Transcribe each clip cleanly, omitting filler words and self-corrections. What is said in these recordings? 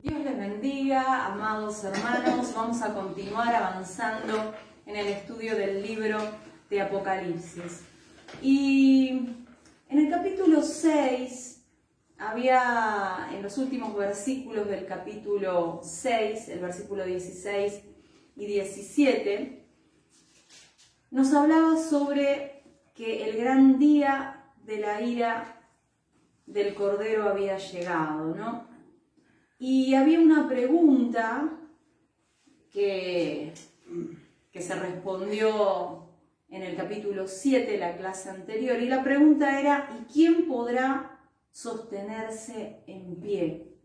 Dios les bendiga, amados hermanos. Vamos a continuar avanzando en el estudio del libro de Apocalipsis. Y en el capítulo 6, en los últimos versículos del capítulo 6, el versículo 16 y 17, nos hablaba sobre que el gran día de la ira del Cordero había llegado, ¿no? Y había una pregunta que se respondió en el capítulo 7, la clase anterior, y la pregunta era: ¿y quién podrá sostenerse en pie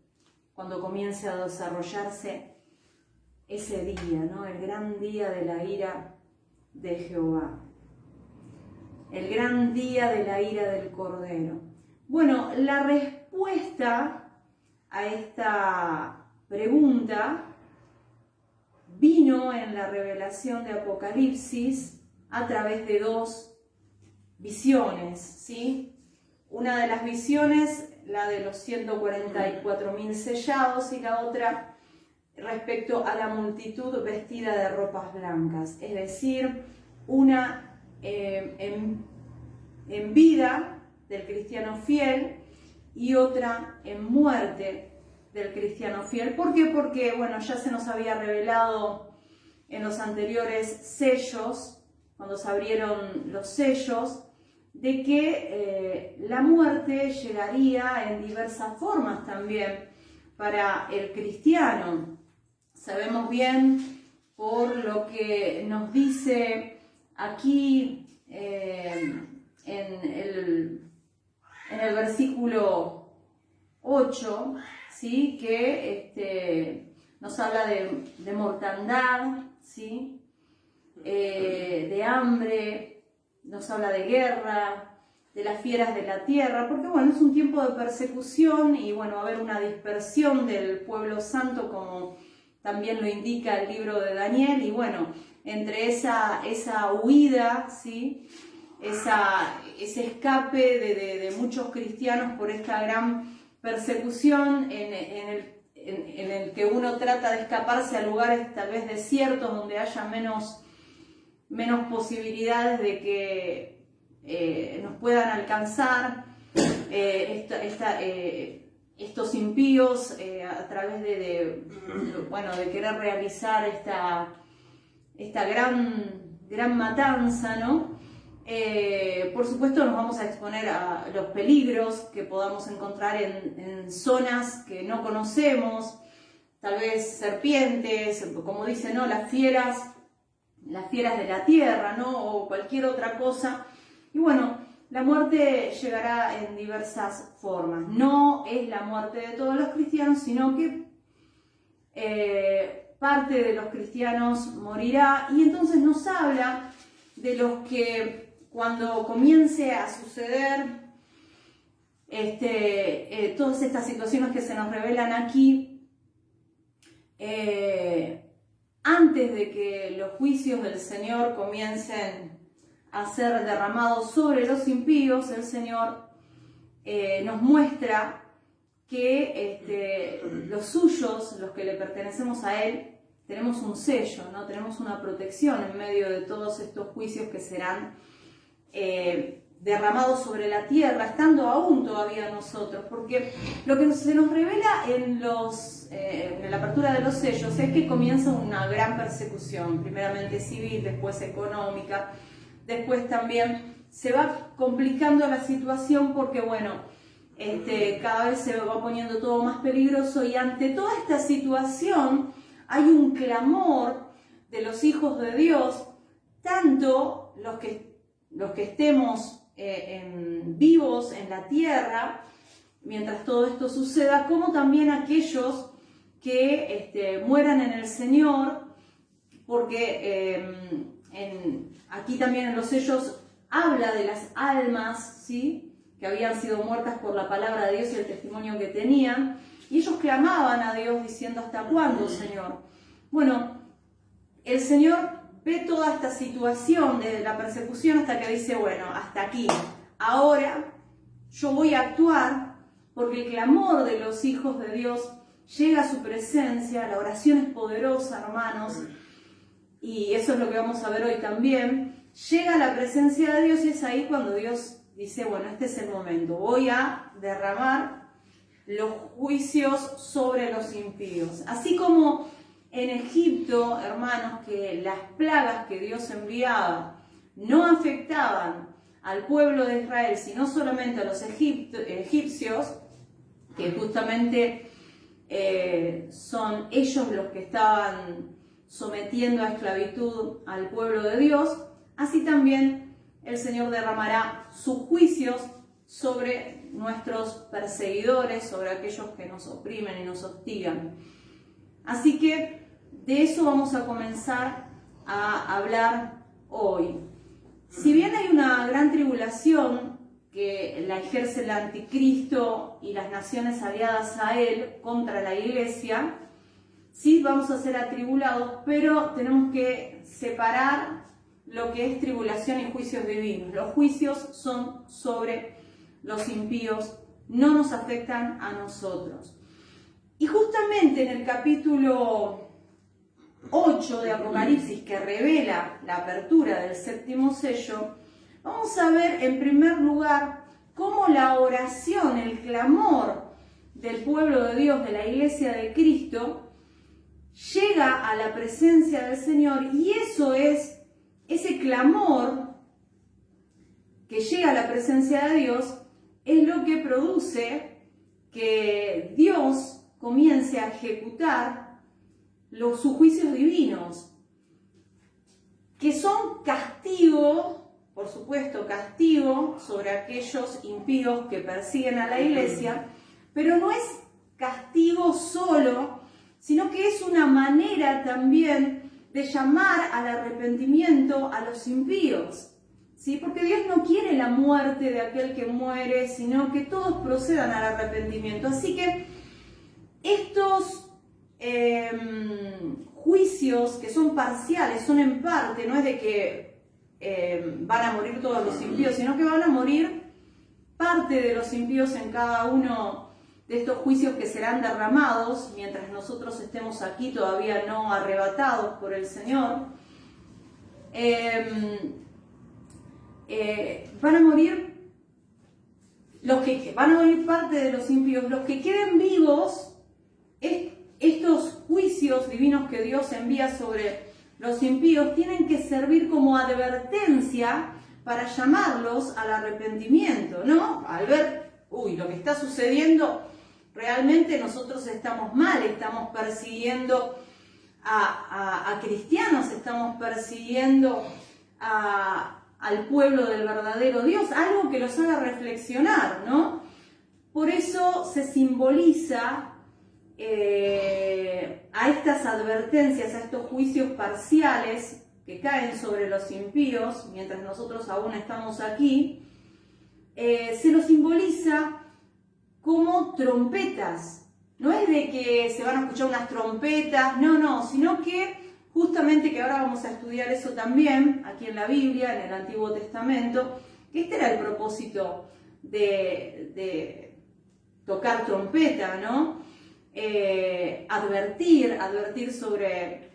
cuando comience a desarrollarse ese día, ¿no? El gran día de la ira de Jehová, el gran día de la ira del Cordero. Bueno, la respuesta a esta pregunta vino en la revelación de Apocalipsis a través de dos visiones, ¿sí? Una de las visiones, la de los 144.000 sellados, y la otra respecto a la multitud vestida de ropas blancas, es decir, una en vida del cristiano fiel y otra en muerte del cristiano fiel. ¿Por qué? Porque, bueno, ya se nos había revelado en los anteriores sellos, cuando se abrieron los sellos, de que la muerte llegaría en diversas formas también para el cristiano. Sabemos bien, por lo que nos dice aquí en el versículo 8, ¿sí? Que nos habla de mortandad, ¿sí? De hambre, nos habla de guerra, de las fieras de la tierra, porque bueno, es un tiempo de persecución y bueno, va a haber una dispersión del pueblo santo, como también lo indica el libro de Daniel, y bueno, entre esa huida, ¿sí? Ese escape de muchos cristianos por esta gran persecución en el que uno trata de escaparse a lugares tal vez desiertos donde haya menos posibilidades de que nos puedan alcanzar estos impíos a través de querer realizar esta gran matanza, ¿no? Por supuesto nos vamos a exponer a los peligros que podamos encontrar en zonas que no conocemos, tal vez serpientes, como dicen, ¿no? Las fieras de la tierra, ¿no? O cualquier otra cosa. Y bueno, la muerte llegará en diversas formas. No es la muerte de todos los cristianos, sino que parte de los cristianos morirá, y entonces nos habla de los que, cuando comience a suceder todas estas situaciones que se nos revelan aquí, antes de que los juicios del Señor comiencen a ser derramados sobre los impíos, el Señor nos muestra que los suyos, los que le pertenecemos a Él, tenemos un sello, ¿no? Tenemos una protección en medio de todos estos juicios que serán derramados sobre la tierra, estando aún todavía nosotros, porque lo que se nos revela en la apertura de los sellos es que comienza una gran persecución, primeramente civil, después económica, después también se va complicando la situación porque, bueno, cada vez se va poniendo todo más peligroso, y ante toda esta situación hay un clamor de los hijos de Dios, tanto los que estemos vivos en la tierra mientras todo esto suceda, como también aquellos que mueran en el Señor, porque aquí también en los sellos habla de las almas, ¿sí? Que habían sido muertas por la palabra de Dios y el testimonio que tenían, y ellos clamaban a Dios diciendo: ¿hasta cuándo, Señor? Bueno, el Señor ve toda esta situación de la persecución hasta que dice: bueno, hasta aquí, ahora yo voy a actuar, porque el clamor de los hijos de Dios llega a su presencia, la oración es poderosa, hermanos, y eso es lo que vamos a ver hoy también. Llega a la presencia de Dios y es ahí cuando Dios dice, bueno, este es el momento, voy a derramar los juicios sobre los impíos. Así como en Egipto, hermanos, que las plagas que Dios enviaba no afectaban al pueblo de Israel, sino solamente a los egipcios, que justamente son ellos los que estaban sometiendo a esclavitud al pueblo de Dios, así también el Señor derramará sus juicios sobre nuestros perseguidores, sobre aquellos que nos oprimen y nos hostigan. Así que de eso vamos a comenzar a hablar hoy. Si bien hay una gran tribulación que la ejerce el anticristo y las naciones aliadas a él contra la iglesia, sí vamos a ser atribulados, pero tenemos que separar lo que es tribulación y juicios divinos. Los juicios son sobre los impíos, no nos afectan a nosotros. Y justamente en el capítulo 8 de Apocalipsis, que revela la apertura del séptimo sello, vamos a ver en primer lugar cómo la oración, el clamor del pueblo de Dios, de la iglesia de Cristo, llega a la presencia del Señor, y eso es ese clamor que llega a la presencia de Dios, es lo que produce que Dios comience a ejecutar sus juicios divinos, que son castigo, por supuesto, castigo sobre aquellos impíos que persiguen a la iglesia, pero no es castigo solo, sino que es una manera también de llamar al arrepentimiento a los impíos, ¿sí? Porque Dios no quiere la muerte de aquel que muere, sino que todos procedan al arrepentimiento. Así que estos juicios que son parciales, son en parte, no es de que van a morir todos los impíos, sino que van a morir parte de los impíos en cada uno de estos juicios que serán derramados mientras nosotros estemos aquí todavía no arrebatados por el Señor. Van a morir parte de los impíos. Los que queden vivos, estos juicios divinos que Dios envía sobre los impíos tienen que servir como advertencia para llamarlos al arrepentimiento, ¿no? Al ver, lo que está sucediendo, realmente nosotros estamos mal, estamos persiguiendo a cristianos, estamos persiguiendo al pueblo del verdadero Dios, algo que los haga reflexionar, ¿no? Por eso se simboliza a estas advertencias, a estos juicios parciales que caen sobre los impíos, mientras nosotros aún estamos aquí, se los simboliza como trompetas. No es de que se van a escuchar unas trompetas, no, sino que justamente, que ahora vamos a estudiar eso también, aquí en la Biblia, en el Antiguo Testamento, que este era el propósito de tocar trompeta, ¿no? Advertir sobre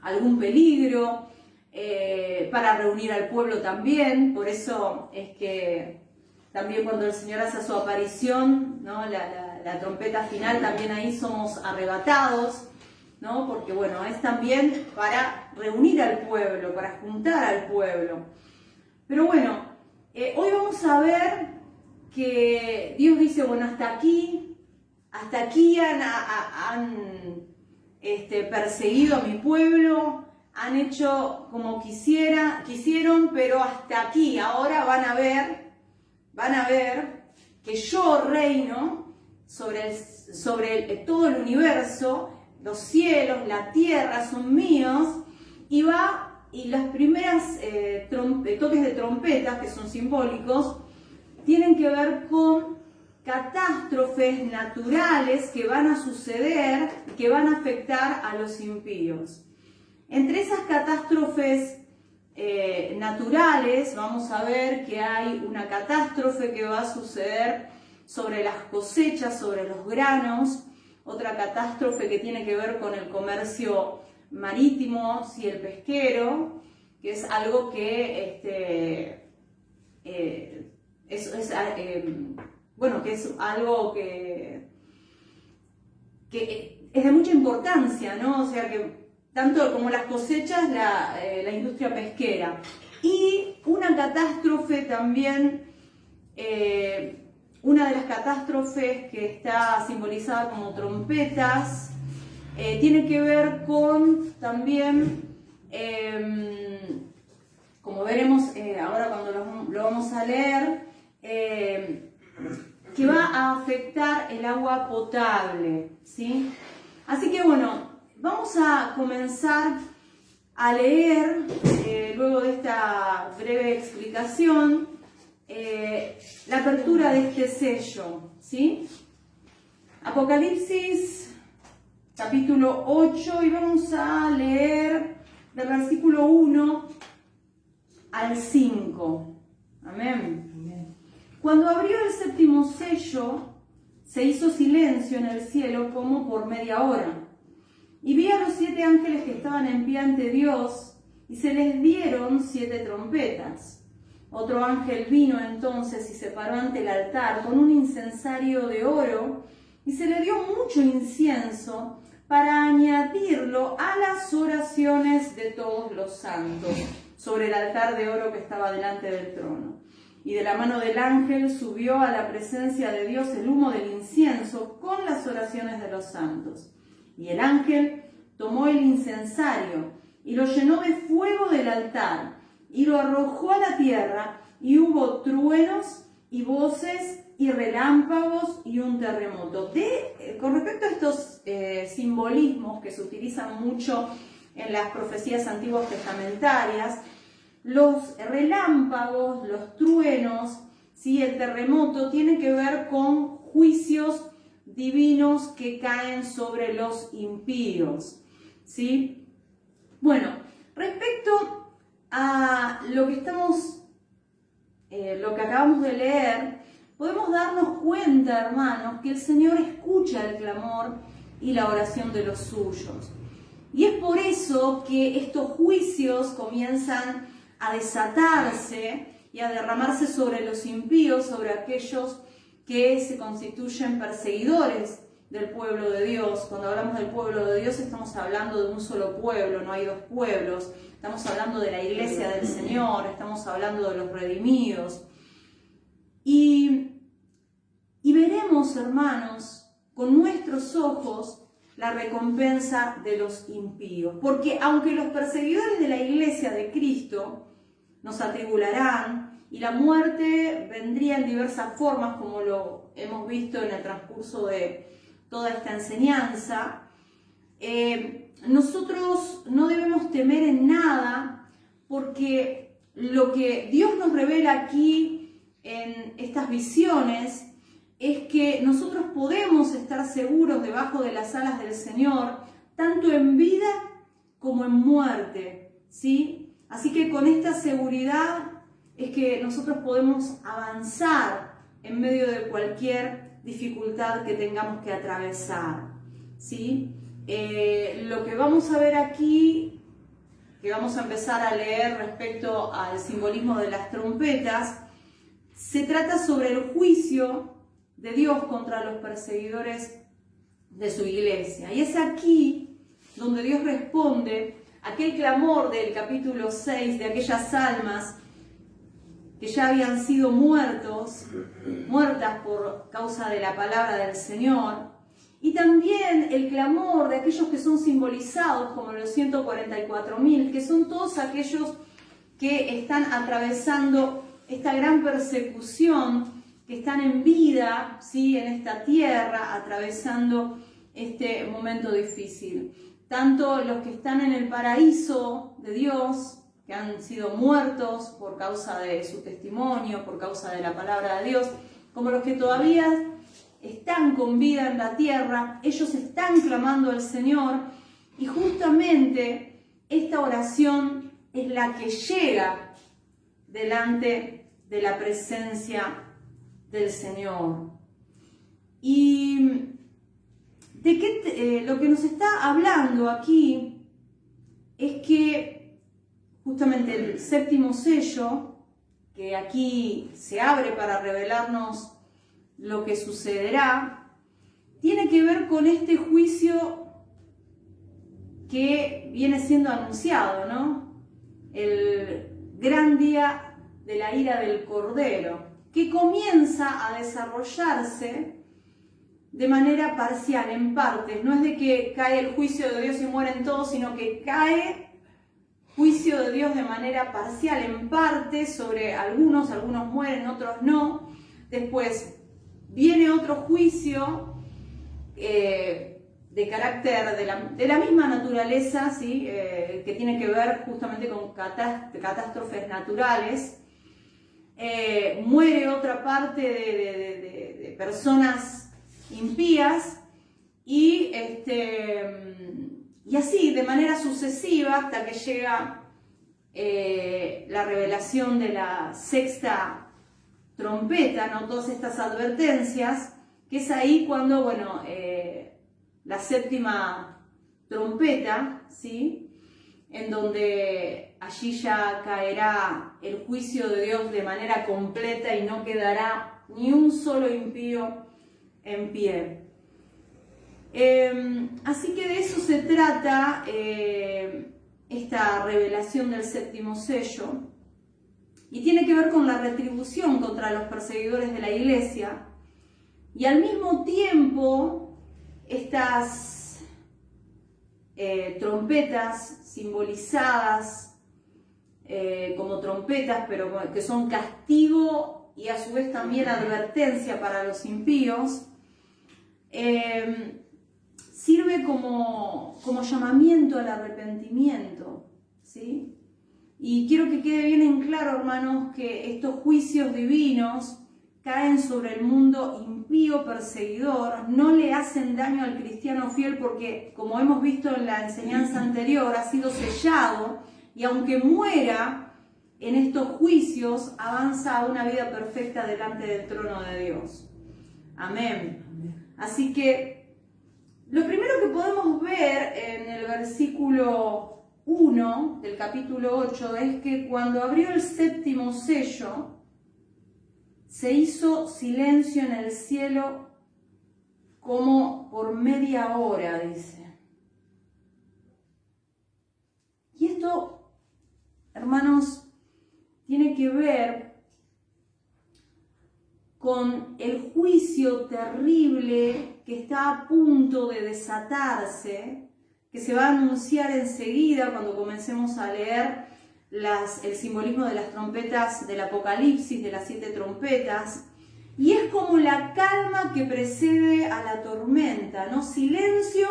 algún peligro, para reunir al pueblo también. Por eso es que también cuando el Señor hace su aparición, ¿no? la trompeta final, también ahí somos arrebatados, ¿no? Porque bueno, es también para reunir al pueblo, para juntar al pueblo. Pero bueno, hoy vamos a ver que Dios dice, bueno, hasta aquí han perseguido a mi pueblo, han hecho como quisieron, pero hasta aquí. Ahora van a ver que yo reino sobre todo el universo, los cielos, la tierra son míos, y las primeras toques de trompetas, que son simbólicos, tienen que ver con catástrofes naturales que van a suceder, que van a afectar a los impíos. Entre esas catástrofes naturales, vamos a ver que hay una catástrofe que va a suceder sobre las cosechas, sobre los granos. Otra catástrofe que tiene que ver con el comercio marítimo, ¿sí? El pesquero, que es algo que es algo que es de mucha importancia, ¿no? O sea que tanto como las cosechas, la industria pesquera. Y una catástrofe también, una de las catástrofes que está simbolizada como trompetas, tiene que ver con también, como veremos ahora cuando lo vamos a leer, que va a afectar el agua potable, ¿sí? Así que bueno, vamos a comenzar a leer, luego de esta breve explicación, la apertura de este sello, ¿sí? Apocalipsis, capítulo 8, y vamos a leer del versículo 1 al 5. Amén. Cuando abrió el séptimo sello, se hizo silencio en el cielo como por media hora. Y vi a los 7 ángeles que estaban en pie ante Dios, y se les dieron 7 trompetas. Otro ángel vino entonces y se paró ante el altar con un incensario de oro, y se le dio mucho incienso para añadirlo a las oraciones de todos los santos, sobre el altar de oro que estaba delante del trono. Y de la mano del ángel subió a la presencia de Dios el humo del incienso con las oraciones de los santos. Y el ángel tomó el incensario y lo llenó de fuego del altar y lo arrojó a la tierra, y hubo truenos y voces y relámpagos y un terremoto. Con respecto a estos simbolismos que se utilizan mucho en las profecías antiguas testamentarias, los relámpagos, los truenos, ¿sí? El terremoto tiene que ver con juicios divinos que caen sobre los impíos, ¿sí? Bueno, respecto a lo que acabamos de leer, podemos darnos cuenta, hermanos, que el Señor escucha el clamor y la oración de los suyos. Y es por eso que estos juicios comienzan a desatarse y a derramarse sobre los impíos, sobre aquellos que se constituyen perseguidores del pueblo de Dios. Cuando hablamos del pueblo de Dios estamos hablando de un solo pueblo, no hay dos pueblos. Estamos hablando de la iglesia del Señor, estamos hablando de los redimidos. Y veremos, hermanos, con nuestros ojos la recompensa de los impíos. Porque aunque los perseguidores de la iglesia de Cristo nos atribularán, y la muerte vendría en diversas formas, como lo hemos visto en el transcurso de toda esta enseñanza, nosotros no debemos temer en nada, porque lo que Dios nos revela aquí en estas visiones es que nosotros podemos estar seguros debajo de las alas del Señor, tanto en vida como en muerte, ¿sí? Así que con esta seguridad es que nosotros podemos avanzar en medio de cualquier dificultad que tengamos que atravesar, ¿sí? Lo que vamos a ver aquí, que vamos a empezar a leer respecto al simbolismo de las trompetas, se trata sobre el juicio de Dios contra los perseguidores de su iglesia. Y es aquí donde Dios responde aquel clamor del capítulo 6, de aquellas almas que ya habían sido muertas por causa de la palabra del Señor, y también el clamor de aquellos que son simbolizados como los 144.000, que son todos aquellos que están atravesando esta gran persecución, que están en vida, ¿sí? En esta tierra, atravesando este momento difícil. Tanto los que están en el paraíso de Dios, que han sido muertos por causa de su testimonio, por causa de la palabra de Dios, como los que todavía están con vida en la tierra, ellos están clamando al Señor, y justamente esta oración es la que llega delante de la presencia del Señor, Y lo que nos está hablando aquí es que justamente el séptimo sello, que aquí se abre para revelarnos lo que sucederá, tiene que ver con este juicio que viene siendo anunciado, ¿no? El gran día de la ira del Cordero, que comienza a desarrollarse de manera parcial, en partes. No es de que cae el juicio de Dios y mueren todos, sino que cae juicio de Dios de manera parcial, en parte, sobre algunos mueren, otros no. Después viene otro juicio de carácter de la misma naturaleza, ¿sí? Que tiene que ver justamente con catástrofes naturales. Muere otra parte de personas impías y así de manera sucesiva hasta que llega la revelación de la sexta trompeta, ¿no? Todas estas advertencias, que es ahí cuando, bueno, la séptima trompeta, ¿sí? En donde allí ya caerá el juicio de Dios de manera completa y no quedará ni un solo impío en pie. Así que de eso se trata esta revelación del séptimo sello, y tiene que ver con la retribución contra los perseguidores de la iglesia, y al mismo tiempo estas trompetas simbolizadas como trompetas, pero que son castigo y a su vez también advertencia para los impíos, sirve como llamamiento al arrepentimiento, ¿sí? Y quiero que quede bien en claro, hermanos, que estos juicios divinos caen sobre el mundo impío perseguidor, no le hacen daño al cristiano fiel porque, como hemos visto en la enseñanza anterior, ha sido sellado, y aunque muera en estos juicios, avanza a una vida perfecta delante del trono de Dios. Amén. Así que lo primero que podemos ver en el versículo 1 del capítulo 8 es que cuando abrió el séptimo sello, se hizo silencio en el cielo como por media hora, dice. Y esto, hermanos, tiene que ver con el juicio terrible que está a punto de desatarse, que se va a anunciar enseguida cuando comencemos a leer el simbolismo de las trompetas del Apocalipsis, de las 7 trompetas, y es como la calma que precede a la tormenta, ¿no? Silencio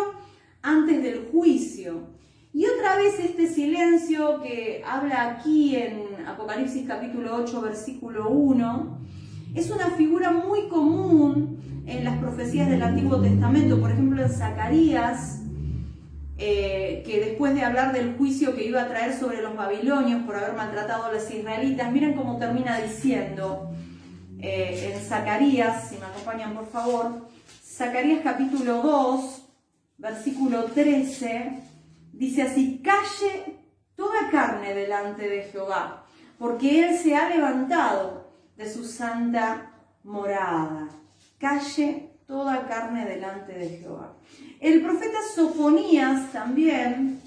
antes del juicio. Y otra vez este silencio que habla aquí en Apocalipsis capítulo 8, versículo 1, es una figura muy común en las profecías del Antiguo Testamento. Por ejemplo, en Zacarías, que después de hablar del juicio que iba a traer sobre los babilonios por haber maltratado a los israelitas, miren cómo termina diciendo en Zacarías, si me acompañan por favor, Zacarías capítulo 2, versículo 13, dice así: calle toda carne delante de Jehová, porque Él se ha levantado de su santa morada. Calle toda carne delante de Jehová. El profeta Sofonías también,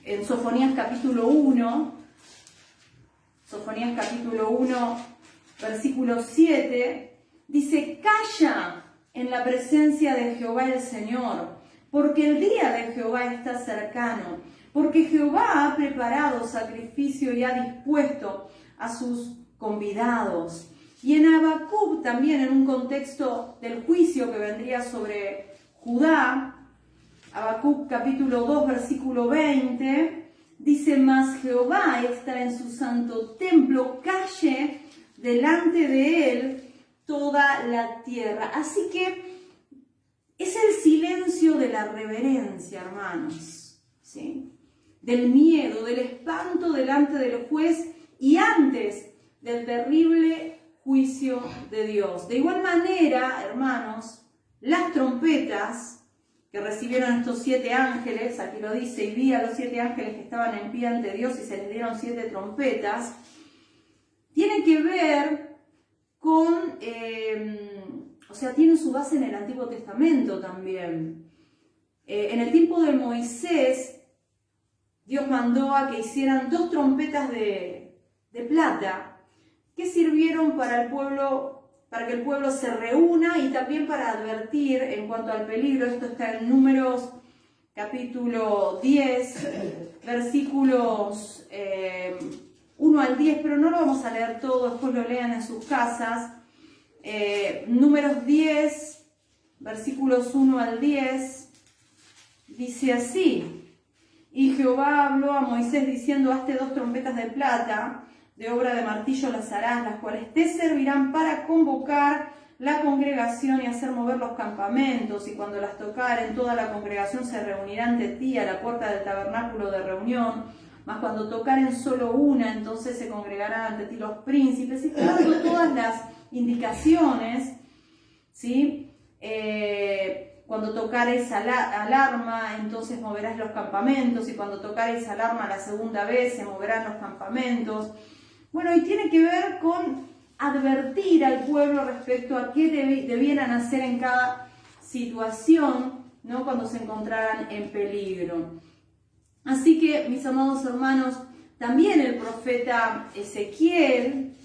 en Sofonías capítulo 1, versículo 7, dice: calla en la presencia de Jehová el Señor, porque el día de Jehová está cercano, porque Jehová ha preparado sacrificio y ha dispuesto a sus convidados. Y en Habacuc también, en un contexto del juicio que vendría sobre Judá, Habacuc capítulo 2, versículo 20, dice: mas Jehová está en su santo templo, calle delante de él toda la tierra. Así que es el silencio de la reverencia, hermanos, ¿sí? Del miedo, del espanto delante del juez y antes del terrible juicio de Dios. De igual manera, hermanos, las trompetas que recibieron estos 7 ángeles, aquí lo dice, y vi a los 7 ángeles que estaban en pie ante Dios y se les dieron 7 trompetas, tienen que ver con, tienen su base en el Antiguo Testamento también. En el tiempo de Moisés, Dios mandó a que hicieran 2 trompetas de plata que sirvieron para el pueblo, para que el pueblo se reúna y también para advertir en cuanto al peligro. Esto está en Números capítulo 10, versículos 1 al 10, pero no lo vamos a leer todo, después lo lean en sus casas. Números 10, versículos 1 al 10, dice así: y Jehová habló a Moisés diciendo, hazte 2 trompetas de plata, de obra de martillo las harás, las cuales te servirán para convocar la congregación y hacer mover los campamentos, y cuando las tocaren, toda la congregación se reunirá ante ti a la puerta del tabernáculo de reunión, mas cuando tocaren solo una, entonces se congregarán ante ti los príncipes. Y está dando todas las indicaciones, ¿sí? Cuando tocares alarma, entonces moverás los campamentos, y cuando tocares alarma la segunda vez, se moverán los campamentos. Bueno, y tiene que ver con advertir al pueblo respecto a qué debieran hacer en cada situación, ¿no? Cuando se encontraran en peligro. Así que, mis amados hermanos, también el profeta Ezequiel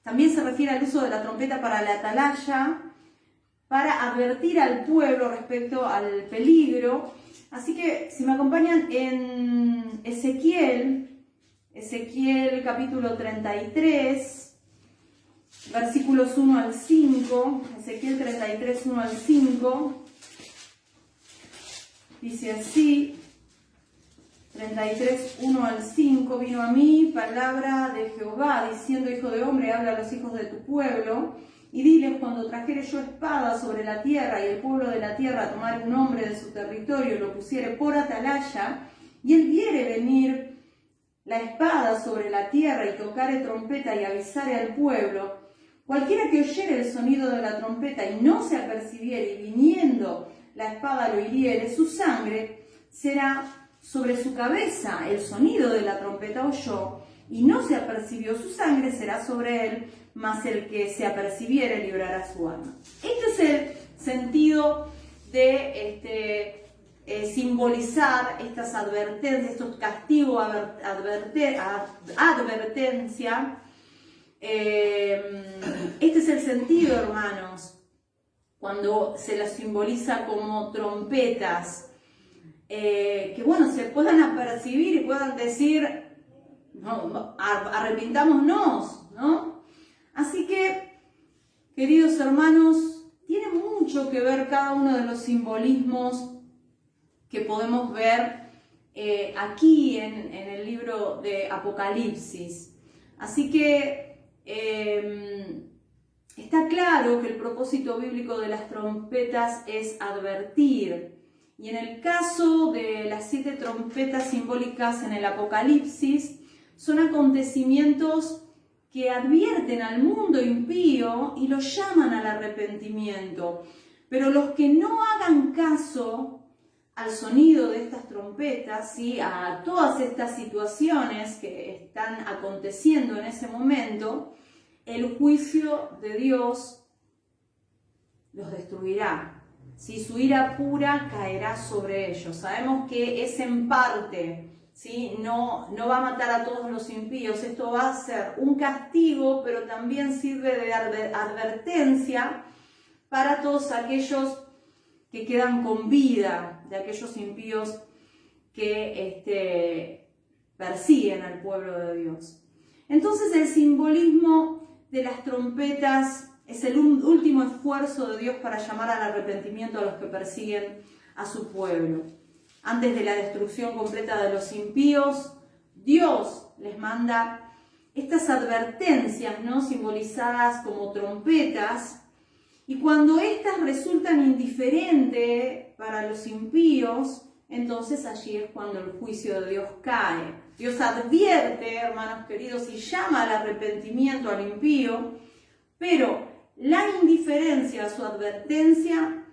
también se refiere al uso de la trompeta para la atalaya, para advertir al pueblo respecto al peligro. Así que, si me acompañan en Ezequiel capítulo 33, versículos 1 al 5, Ezequiel 33, 1 al 5, dice así, 33, 1 al 5, vino a mí palabra de Jehová, diciendo, hijo de hombre, habla a los hijos de tu pueblo, y diles, cuando trajere yo espada sobre la tierra, y el pueblo de la tierra tomare un hombre de su territorio, y lo pusiere por atalaya, y él viere venir la espada sobre la tierra, y tocare trompeta, y avisare al pueblo, cualquiera que oyere el sonido de la trompeta, y no se apercibiere, y viniendo la espada lo hiriere, su sangre será sobre su cabeza. El sonido de la trompeta oyó, y no se apercibió, su sangre será sobre él, mas el que se apercibiere librará su alma. Este es el sentido de simbolizar estas advertencias, estos castigos, advertencia. Este es el sentido, hermanos, cuando se las simboliza como trompetas, que bueno, se puedan apercibir y puedan decir, no, arrepintámonos, ¿no? Así que, queridos hermanos, tiene mucho que ver cada uno de los simbolismos que podemos ver aquí en el libro de Apocalipsis. Así que está claro que el propósito bíblico de las trompetas es advertir. Y en el caso de las 7 trompetas simbólicas en el Apocalipsis, son acontecimientos que advierten al mundo impío y lo llaman al arrepentimiento. Pero los que no hagan caso al sonido de estas trompetas, ¿sí?, a todas estas situaciones que están aconteciendo en ese momento, el juicio de Dios los destruirá. ¿Sí? Su ira pura caerá sobre ellos. Sabemos que es en parte, ¿sí? No va a matar a todos los impíos. Esto va a ser un castigo, pero también sirve de advertencia para todos aquellos que quedan con vida, de aquellos impíos que persiguen al pueblo de Dios. Entonces el simbolismo de las trompetas es el último esfuerzo de Dios para llamar al arrepentimiento a los que persiguen a su pueblo. Antes de la destrucción completa de los impíos, Dios les manda estas advertencias, ¿no?, simbolizadas como trompetas, y cuando éstas resultan indiferentes para los impíos, entonces allí es cuando el juicio de Dios cae. Dios advierte, hermanos queridos, y llama al arrepentimiento al impío, pero la indiferencia a su advertencia,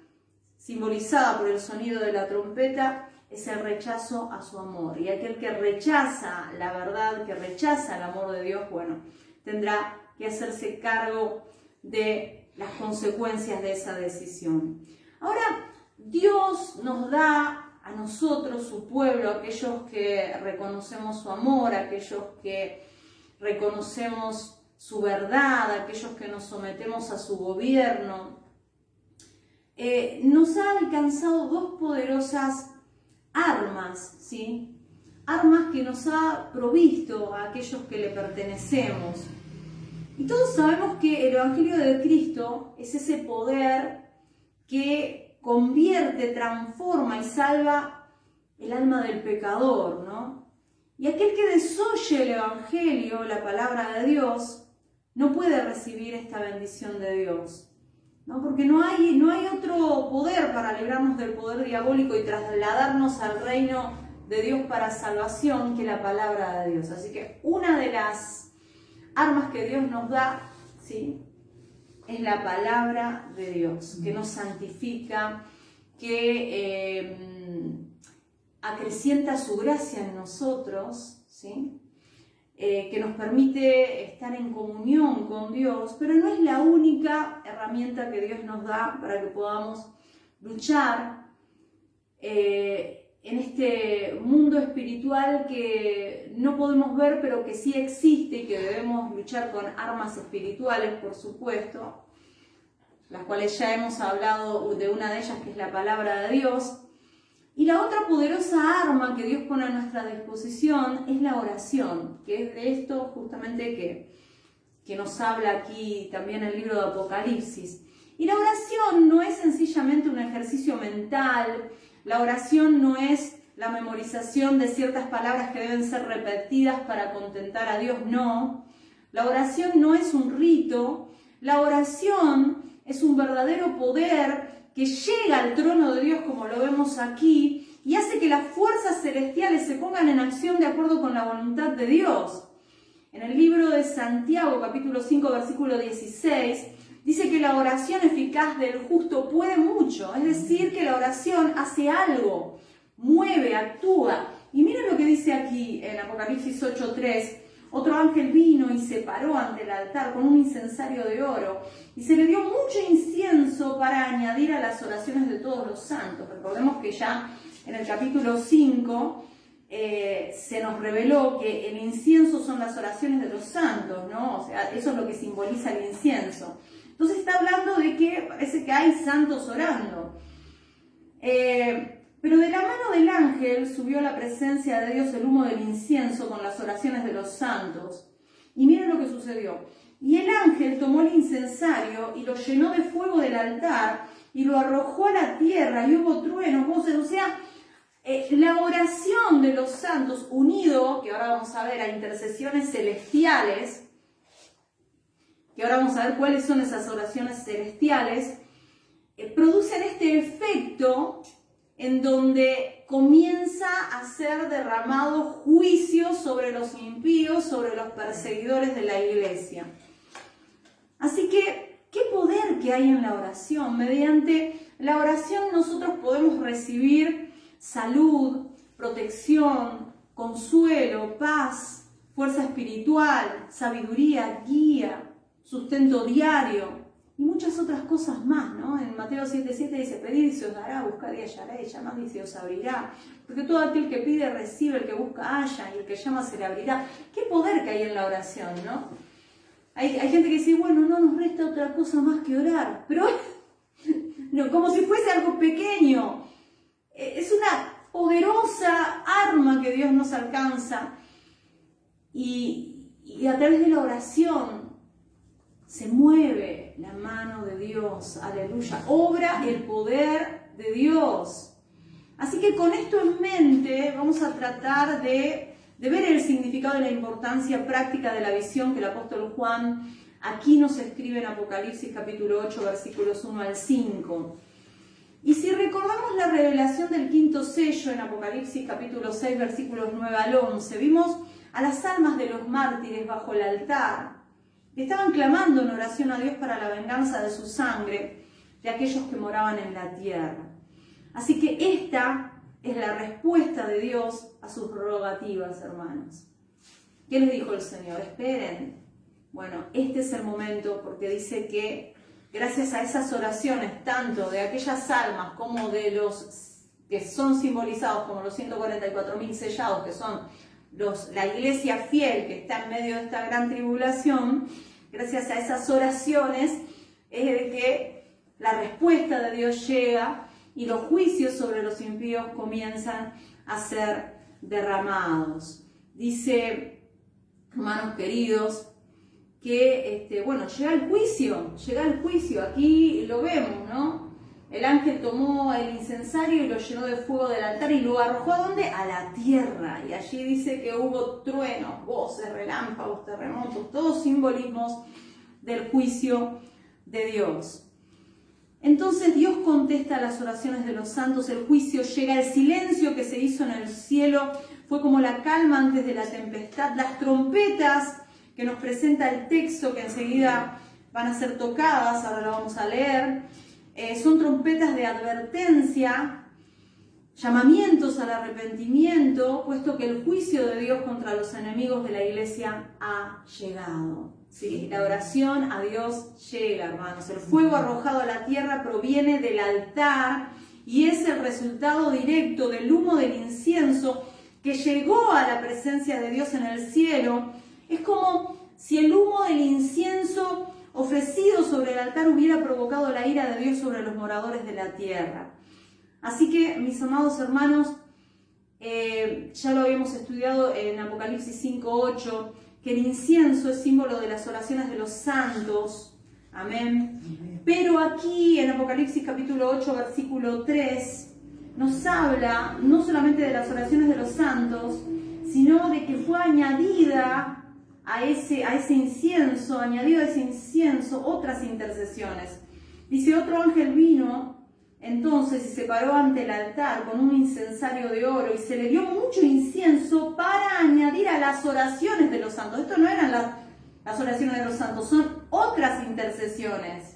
simbolizada por el sonido de la trompeta, es el rechazo a su amor. Y aquel que rechaza la verdad, que rechaza el amor de Dios, bueno, tendrá que hacerse cargo de las consecuencias de esa decisión. Ahora, Dios nos da a nosotros, su pueblo, aquellos que reconocemos su amor, aquellos que reconocemos su verdad, aquellos que nos sometemos a su gobierno, nos ha alcanzado dos poderosas armas, ¿sí? Armas que nos ha provisto a aquellos que le pertenecemos. Y todos sabemos que el Evangelio de Cristo es ese poder que convierte, transforma y salva el alma del pecador, ¿no? Y aquel que desoye el Evangelio, la palabra de Dios, no puede recibir esta bendición de Dios, ¿no? Porque no hay otro poder para librarnos del poder diabólico y trasladarnos al reino de Dios para salvación que la palabra de Dios. Así que una de las armas que Dios nos da, ¿sí?, es la palabra de Dios, que nos santifica, que acrecienta su gracia en nosotros, ¿sí?, que nos permite estar en comunión con Dios, pero no es la única herramienta que Dios nos da para que podamos luchar en este mundo espiritual que no podemos ver, pero que sí existe y que debemos luchar con armas espirituales, por supuesto, las cuales ya hemos hablado de una de ellas, que es la palabra de Dios. Y la otra poderosa arma que Dios pone a nuestra disposición es la oración, que es de esto justamente que nos habla aquí también el libro de Apocalipsis. Y la oración no es sencillamente un ejercicio mental, la oración no es la memorización de ciertas palabras que deben ser repetidas para contentar a Dios, no. La oración no es un rito, la oración es un verdadero poder que llega al trono de Dios, como lo vemos aquí, y hace que las fuerzas celestiales se pongan en acción de acuerdo con la voluntad de Dios. En el libro de Santiago, capítulo 5, versículo 16, dice que la oración eficaz del justo puede mucho, es decir, que la oración hace algo, mueve, actúa. Y miren lo que dice aquí en Apocalipsis 8:3. Otro ángel vino y se paró ante el altar con un incensario de oro y se le dio mucho incienso para añadir a las oraciones de todos los santos. Recordemos que ya en el capítulo 5 se nos reveló que el incienso son las oraciones de los santos, ¿no? O sea, eso es lo que simboliza el incienso. Entonces está hablando de que parece que hay santos orando. Pero de la mano del ángel subió a la presencia de Dios el humo del incienso con las oraciones de los santos. Y miren lo que sucedió. Y el ángel tomó el incensario y lo llenó de fuego del altar y lo arrojó a la tierra y hubo truenos, voces. O sea, la oración de los santos unido, que ahora vamos a ver, a intercesiones celestiales, que ahora vamos a ver cuáles son esas oraciones celestiales, producen este efecto en donde comienza a ser derramado juicio sobre los impíos, sobre los perseguidores de la iglesia. Así que, ¿qué poder que hay en la oración? Mediante la oración nosotros podemos recibir salud, protección, consuelo, paz, fuerza espiritual, sabiduría, guía, sustento diario y muchas otras cosas más, ¿no? En Mateo 7:7 dice, pedid y se os dará, buscad y hallaréis, llamad y se os abrirá. Porque todo aquel que pide recibe, el que busca halla y el que llama se le abrirá. Qué poder que hay en la oración, ¿no? Hay gente que dice, bueno, no nos resta otra cosa más que orar, pero no, como si fuese algo pequeño. Es una poderosa arma que Dios nos alcanza y a través de la oración se mueve la mano de Dios, aleluya, obra el poder de Dios. Así que con esto en mente vamos a tratar de ver el significado y la importancia práctica de la visión que el apóstol Juan aquí nos escribe en Apocalipsis capítulo 8, versículos 1 al 5. Y si recordamos la revelación del quinto sello en Apocalipsis capítulo 6, versículos 9 al 11, vimos a las almas de los mártires bajo el altar, que estaban clamando en oración a Dios para la venganza de su sangre, de aquellos que moraban en la tierra. Así que esta es la respuesta de Dios a sus rogativas, hermanos. ¿Qué les dijo el Señor? Esperen. Bueno, este es el momento, porque dice que gracias a esas oraciones, tanto de aquellas almas como de los que son simbolizados como los 144.000 sellados, que son la iglesia fiel que está en medio de esta gran tribulación, gracias a esas oraciones es de que la respuesta de Dios llega y los juicios sobre los impíos comienzan a ser derramados. Dice, hermanos queridos, que llega el juicio, aquí lo vemos, ¿no? El ángel tomó el incensario y lo llenó de fuego del altar y lo arrojó ¿a dónde? A la tierra. Y allí dice que hubo truenos, voces, relámpagos, terremotos, todos simbolismos del juicio de Dios. Entonces Dios contesta las oraciones de los santos, el juicio llega, el silencio que se hizo en el cielo fue como la calma antes de la tempestad, las trompetas que nos presenta el texto que enseguida van a ser tocadas, ahora lo vamos a leer, son trompetas de advertencia, llamamientos al arrepentimiento, puesto que el juicio de Dios contra los enemigos de la iglesia ha llegado. ¿Sí? La oración a Dios llega, hermanos. El fuego arrojado a la tierra proviene del altar y es el resultado directo del humo del incienso que llegó a la presencia de Dios en el cielo. Es como si el humo del incienso ofrecido sobre el altar hubiera provocado la ira de Dios sobre los moradores de la tierra. Así que, mis amados hermanos, ya lo habíamos estudiado en Apocalipsis 5:8, que el incienso es símbolo de las oraciones de los santos. Amén. Pero aquí en Apocalipsis capítulo 8, versículo 3, nos habla no solamente de las oraciones de los santos, sino de que fue añadida a ese incienso, otras intercesiones. Dice, otro ángel vino entonces y se paró ante el altar con un incensario de oro y se le dio mucho incienso para añadir a las oraciones de los santos. Esto no eran las oraciones de los santos, son otras intercesiones.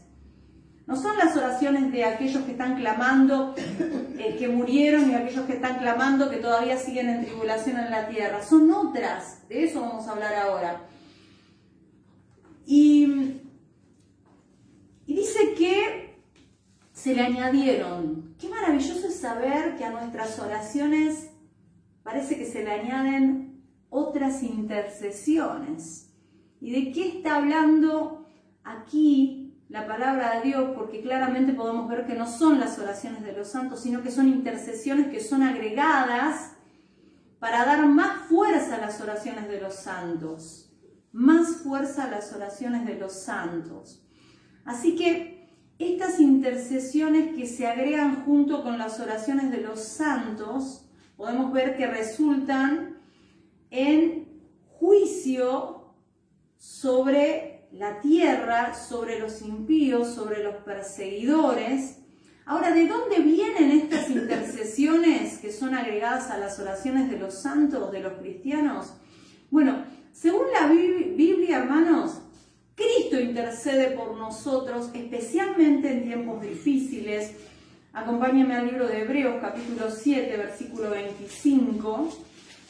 No son las oraciones de aquellos que están clamando que murieron y aquellos que están clamando que todavía siguen en tribulación en la tierra. Son otras, de eso vamos a hablar ahora. Y dice que se le añadieron. Qué maravilloso es saber que a nuestras oraciones parece que se le añaden otras intercesiones. ¿Y de qué está hablando aquí la palabra de Dios? Porque claramente podemos ver que no son las oraciones de los santos, sino que son intercesiones que son agregadas para dar más fuerza a las oraciones de los santos. Más fuerza a las oraciones de los santos. Así que estas intercesiones que se agregan junto con las oraciones de los santos, podemos ver que resultan en juicio sobre la tierra, sobre los impíos, sobre los perseguidores. Ahora, ¿de dónde vienen estas intercesiones que son agregadas a las oraciones de los santos, de los cristianos? Bueno, según la Biblia, hermanos, Cristo intercede por nosotros, especialmente en tiempos difíciles. Acompáñenme al libro de Hebreos, capítulo 7, versículo 25.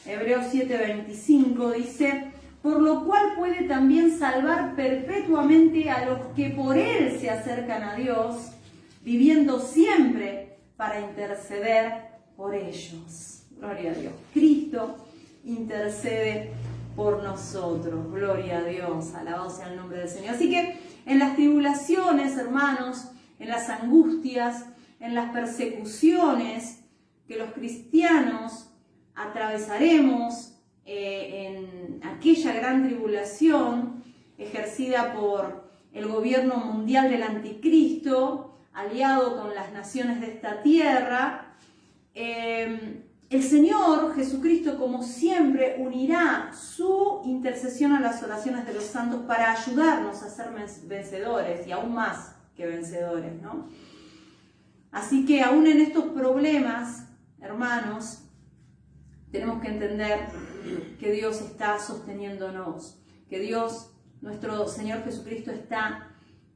Hebreos 7, 25 dice, por lo cual puede también salvar perpetuamente a los que por Él se acercan a Dios, viviendo siempre para interceder por ellos. Gloria a Dios. Cristo intercede por nosotros. Gloria a Dios. Alabado sea el nombre del Señor. Así que en las tribulaciones, hermanos, en las angustias, en las persecuciones que los cristianos atravesaremos, en aquella gran tribulación ejercida por el gobierno mundial del anticristo, aliado con las naciones de esta tierra, el Señor Jesucristo, como siempre, unirá su intercesión a las oraciones de los santos para ayudarnos a ser vencedores, y aún más que vencedores, ¿no? Así que aún en estos problemas, hermanos, tenemos que entender que Dios está sosteniéndonos, que Dios, nuestro Señor Jesucristo, está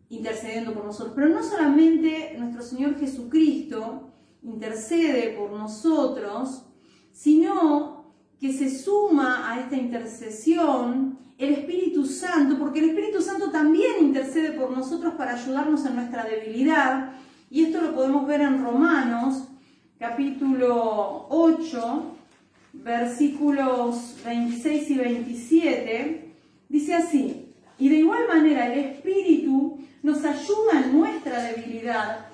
intercediendo por nosotros. Pero no solamente nuestro Señor Jesucristo intercede por nosotros, sino que se suma a esta intercesión el Espíritu Santo, porque el Espíritu Santo también intercede por nosotros para ayudarnos en nuestra debilidad. Y esto lo podemos ver en Romanos, capítulo 8, versículos 26 y 27, dice así: y de igual manera el Espíritu nos ayuda en nuestra debilidad,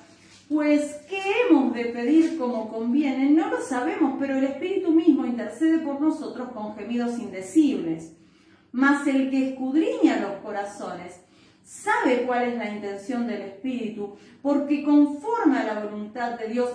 pues ¿qué hemos de pedir como conviene? No lo sabemos, pero el Espíritu mismo intercede por nosotros con gemidos indecibles. Mas el que escudriña los corazones sabe cuál es la intención del Espíritu, porque conforme a la voluntad de Dios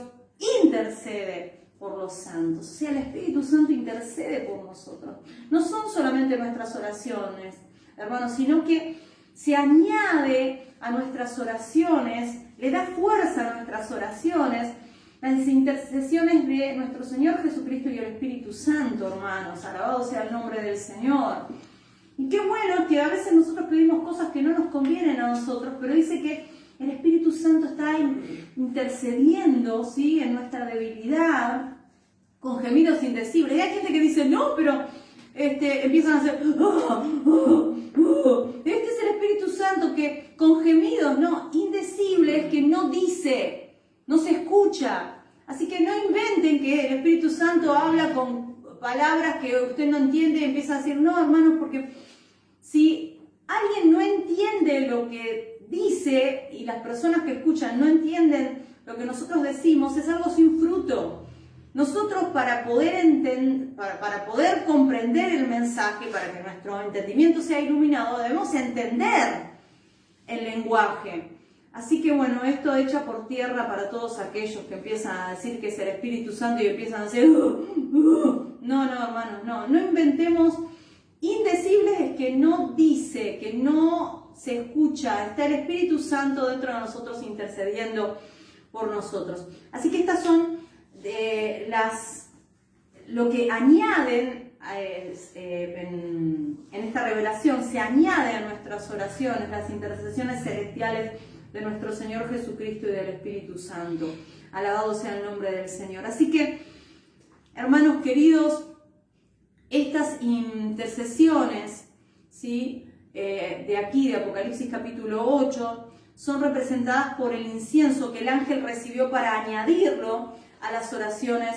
intercede por los santos. O sea, el Espíritu Santo intercede por nosotros. No son solamente nuestras oraciones, hermanos, sino que se añade a nuestras oraciones, le da fuerza a nuestras oraciones, las intercesiones de nuestro Señor Jesucristo y el Espíritu Santo, hermanos. Alabado sea el nombre del Señor. Y qué bueno que a veces nosotros pedimos cosas que no nos convienen a nosotros, pero dice que el Espíritu Santo está intercediendo, ¿sí?, en nuestra debilidad, con gemidos indecibles. Y hay gente que dice, no, pero empiezan a hacer, este es el Espíritu Santo que con gemidos, no, indecibles, que no dice, no se escucha. Así que no inventen que el Espíritu Santo habla con palabras que usted no entiende y empieza a decir, no, hermanos, porque si alguien no entiende lo que dice y las personas que escuchan no entienden lo que nosotros decimos, es algo sin fruto. Nosotros para poder comprender el mensaje, para que nuestro entendimiento sea iluminado, debemos entender el lenguaje. Así que bueno, esto echa por tierra para todos aquellos que empiezan a decir que es el Espíritu Santo y empiezan a decir, no, hermanos, no inventemos. Indecibles es que no dice, que no se escucha, está el Espíritu Santo dentro de nosotros intercediendo por nosotros. Así que estas son lo que añaden en esta revelación, se añade a nuestras oraciones, las intercesiones celestiales de nuestro Señor Jesucristo y del Espíritu Santo. Alabado sea el nombre del Señor. Así que, hermanos queridos, estas intercesiones, ¿sí?, de aquí, de Apocalipsis capítulo 8, son representadas por el incienso que el ángel recibió para añadirlo a las oraciones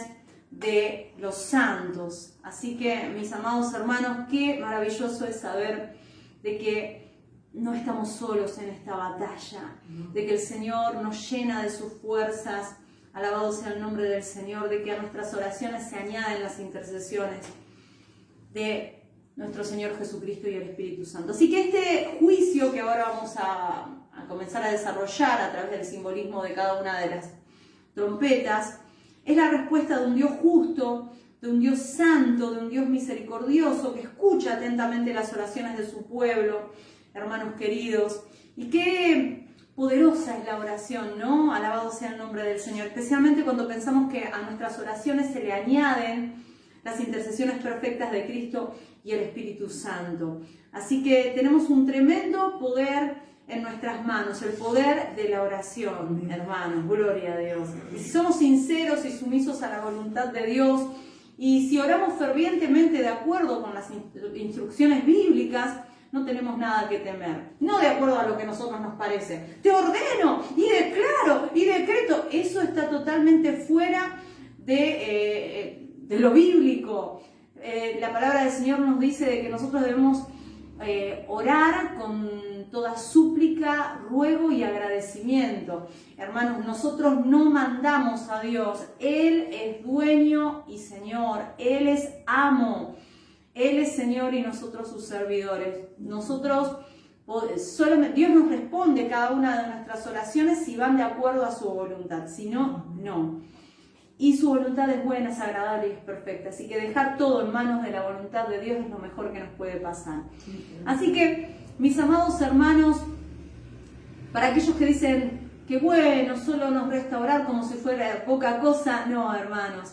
de los santos. Así que, mis amados hermanos, qué maravilloso es saber de que no estamos solos en esta batalla, de que el Señor nos llena de sus fuerzas. Alabado sea el nombre del Señor, de que a nuestras oraciones se añaden las intercesiones de nuestro Señor Jesucristo y el Espíritu Santo. Así que este juicio que ahora vamos a comenzar a desarrollar a través del simbolismo de cada una de las trompetas, es la respuesta de un Dios justo, de un Dios santo, de un Dios misericordioso que escucha atentamente las oraciones de su pueblo, hermanos queridos. Y qué poderosa es la oración, ¿no? Alabado sea el nombre del Señor, especialmente cuando pensamos que a nuestras oraciones se le añaden las intercesiones perfectas de Cristo y el Espíritu Santo. Así que tenemos un tremendo poder en nuestras manos, el poder de la oración, hermanos, gloria a Dios. Y si somos sinceros y sumisos a la voluntad de Dios, y si oramos fervientemente de acuerdo con las instrucciones bíblicas, no tenemos nada que temer. No de acuerdo a lo que a nosotros nos parece. Te ordeno y declaro y decreto. Eso está totalmente fuera de lo bíblico. La palabra del Señor nos dice de que nosotros debemos orar con toda súplica, ruego y agradecimiento. Hermanos, nosotros no mandamos a Dios. Él es dueño y Señor. Él es amo. Él es Señor y nosotros sus servidores. Nosotros, Dios nos responde cada una de nuestras oraciones si van de acuerdo a su voluntad. Si no, no. Y su voluntad es buena, es agradable y es perfecta. Así que dejar todo en manos de la voluntad de Dios es lo mejor que nos puede pasar. Así que, mis amados hermanos, para aquellos que dicen, que bueno, solo nos resta orar como si fuera poca cosa. No, hermanos.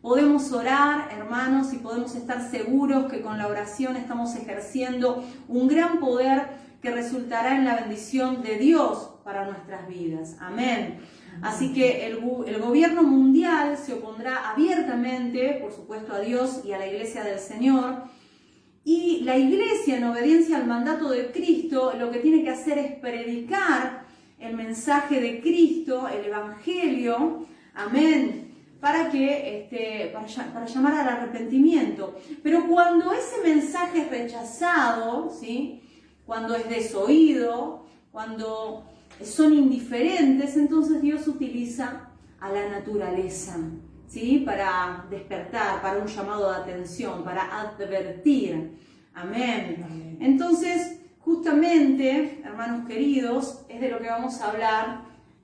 Podemos orar, hermanos, y podemos estar seguros que con la oración estamos ejerciendo un gran poder que resultará en la bendición de Dios para nuestras vidas. Amén. Así que el gobierno mundial se opondrá abiertamente, por supuesto, a Dios y a la Iglesia del Señor. Y la Iglesia, en obediencia al mandato de Cristo, lo que tiene que hacer es predicar el mensaje de Cristo, el Evangelio. Amén. Para llamar al arrepentimiento. Pero cuando ese mensaje es rechazado, ¿sí? Cuando es desoído, cuando son indiferentes, entonces Dios utiliza a la naturaleza, ¿sí? Para despertar, para un llamado de atención, para advertir. Amén. Entonces, justamente, hermanos queridos, es de lo que vamos a hablar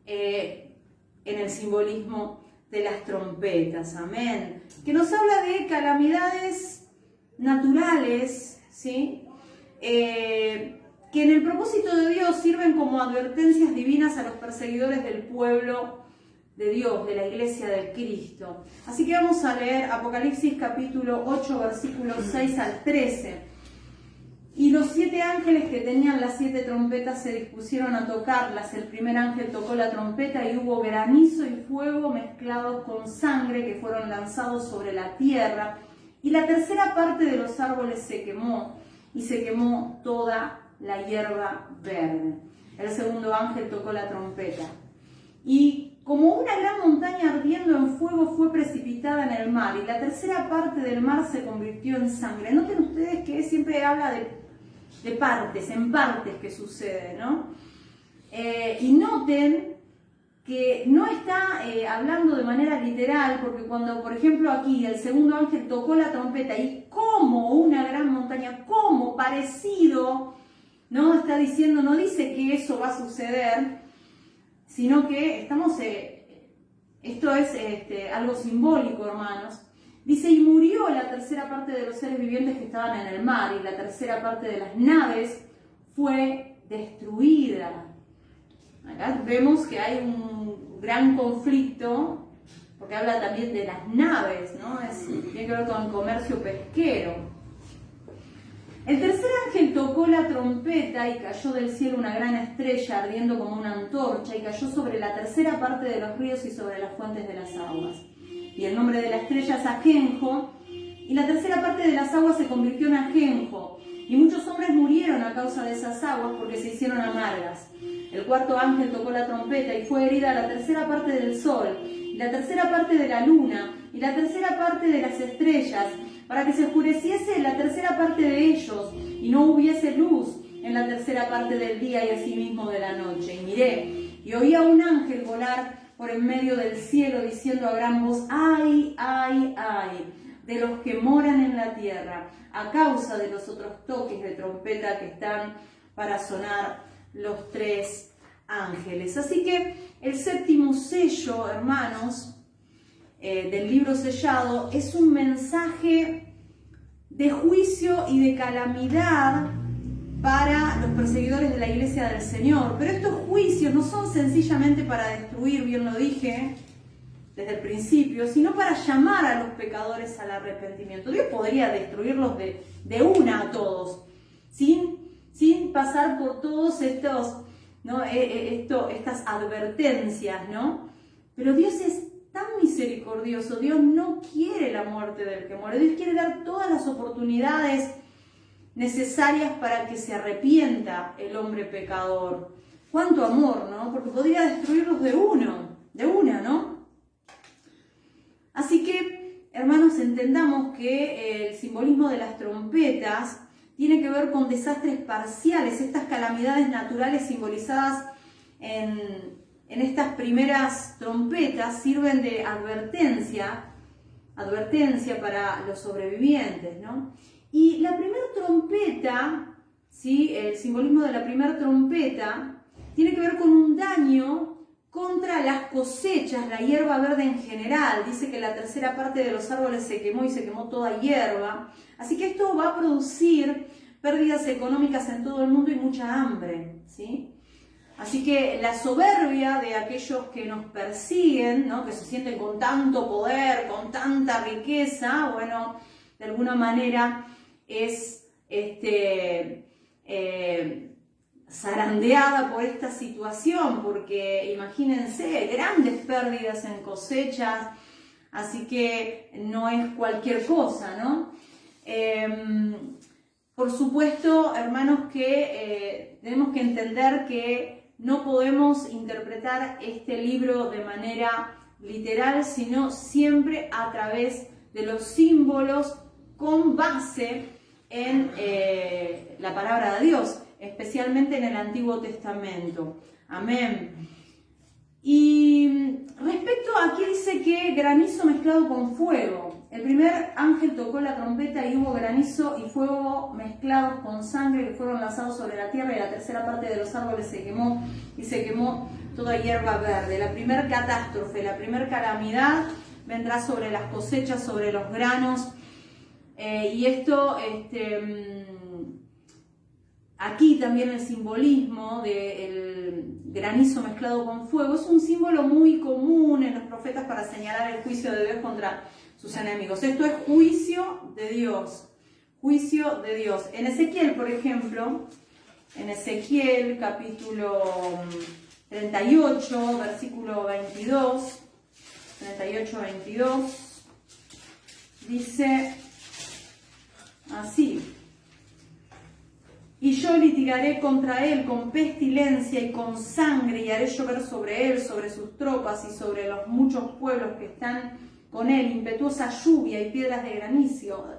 en el simbolismo de las trompetas, amén, que nos habla de calamidades naturales, ¿sí? Que en el propósito de Dios sirven como advertencias divinas a los perseguidores del pueblo de Dios, de la Iglesia de Cristo. Así que vamos a leer Apocalipsis capítulo 8, versículos 6 al 13. Y los 7 ángeles que tenían las 7 trompetas se dispusieron a tocarlas. El primer ángel tocó la trompeta y hubo granizo y fuego mezclados con sangre que fueron lanzados sobre la tierra. Y la tercera parte de los árboles se quemó y se quemó toda la hierba verde. El segundo ángel tocó la trompeta. Y como una gran montaña ardiendo en fuego fue precipitada en el mar y la tercera parte del mar se convirtió en sangre. Noten ustedes que siempre habla de partes, en partes que sucede, ¿no? Y noten que no está hablando de manera literal, porque cuando, por ejemplo, aquí el segundo ángel tocó la trompeta y como una gran montaña, como parecido, no está diciendo, no dice que eso va a suceder, sino que estamos, esto es algo simbólico, hermanos. Dice, y murió la tercera parte de los seres vivientes que estaban en el mar, y la tercera parte de las naves fue destruida. Acá vemos que hay un gran conflicto, porque habla también de las naves, ¿no? Tiene que ver con el comercio pesquero. El tercer ángel tocó la trompeta y cayó del cielo una gran estrella ardiendo como una antorcha, y cayó sobre la tercera parte de los ríos y sobre las fuentes de las aguas. Y el nombre de la estrella es Ajenjo, y la tercera parte de las aguas se convirtió en ajenjo, y muchos hombres murieron a causa de esas aguas porque se hicieron amargas. El cuarto ángel tocó la trompeta y fue herida la tercera parte del sol, y la tercera parte de la luna, y la tercera parte de las estrellas, para que se oscureciese la tercera parte de ellos, y no hubiese luz en la tercera parte del día y asimismo de la noche. Y miré, y oí a un ángel volar por en medio del cielo, diciendo a gran voz, ¡ay, ay, ay!, de los que moran en la tierra, a causa de los otros toques de trompeta que están para sonar los 3 ángeles. Así que el séptimo sello, hermanos, del libro sellado, es un mensaje de juicio y de calamidad para los perseguidores de la Iglesia del Señor. Pero estos juicios no son sencillamente para destruir, bien lo dije desde el principio, sino para llamar a los pecadores al arrepentimiento. Dios podría destruirlos de una a todos, sin pasar por todos estos, ¿no? Estas advertencias, ¿no? Pero Dios es tan misericordioso. Dios no quiere la muerte del que muere. Dios quiere dar todas las oportunidades necesarias para que se arrepienta el hombre pecador. Cuánto amor, ¿no? Porque podría destruirlos de una, ¿no? Así que, hermanos, entendamos que el simbolismo de las trompetas tiene que ver con desastres parciales, estas calamidades naturales simbolizadas en estas primeras trompetas sirven de advertencia para los sobrevivientes, ¿no? Y la primera trompeta, ¿sí? El simbolismo de la primera trompeta tiene que ver con un daño contra las cosechas, la hierba verde en general. Dice que la tercera parte de los árboles se quemó y se quemó toda hierba. Así que esto va a producir pérdidas económicas en todo el mundo y mucha hambre, ¿sí? Así que la soberbia de aquellos que nos persiguen, ¿no? Que se sienten con tanto poder, con tanta riqueza, bueno, de alguna manera es zarandeada por esta situación, porque imagínense, grandes pérdidas en cosechas, así que no es cualquier cosa, ¿no? Por supuesto, hermanos, que tenemos que entender que no podemos interpretar este libro de manera literal, sino siempre a través de los símbolos con base en la palabra de Dios, especialmente en el Antiguo Testamento. Amén. Y respecto, aquí dice que granizo mezclado con fuego. El primer ángel tocó la trompeta y hubo granizo y fuego mezclados con sangre que fueron lanzados sobre la tierra, y la tercera parte de los árboles se quemó y se quemó toda hierba verde. La primer catástrofe, la primer calamidad vendrá sobre las cosechas, sobre los granos. Y esto, aquí también el simbolismo del granizo mezclado con fuego es un símbolo muy común en los profetas para señalar el juicio de Dios contra sus enemigos. Esto es juicio de Dios, juicio de Dios. En Ezequiel, por ejemplo, en Ezequiel capítulo 38, versículo 22, 38-22, dice así: y yo litigaré contra él con pestilencia y con sangre, y haré llover sobre él, sobre sus tropas y sobre los muchos pueblos que están con él, impetuosa lluvia y piedras de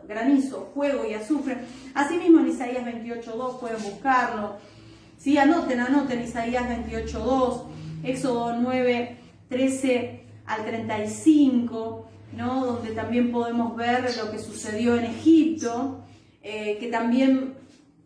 granizo, fuego y azufre. Asimismo en Isaías 28.2 pueden buscarlo. Sí, anoten Isaías 28.2, Éxodo 9.13 al 35, ¿no? Donde también podemos ver lo que sucedió en Egipto, que también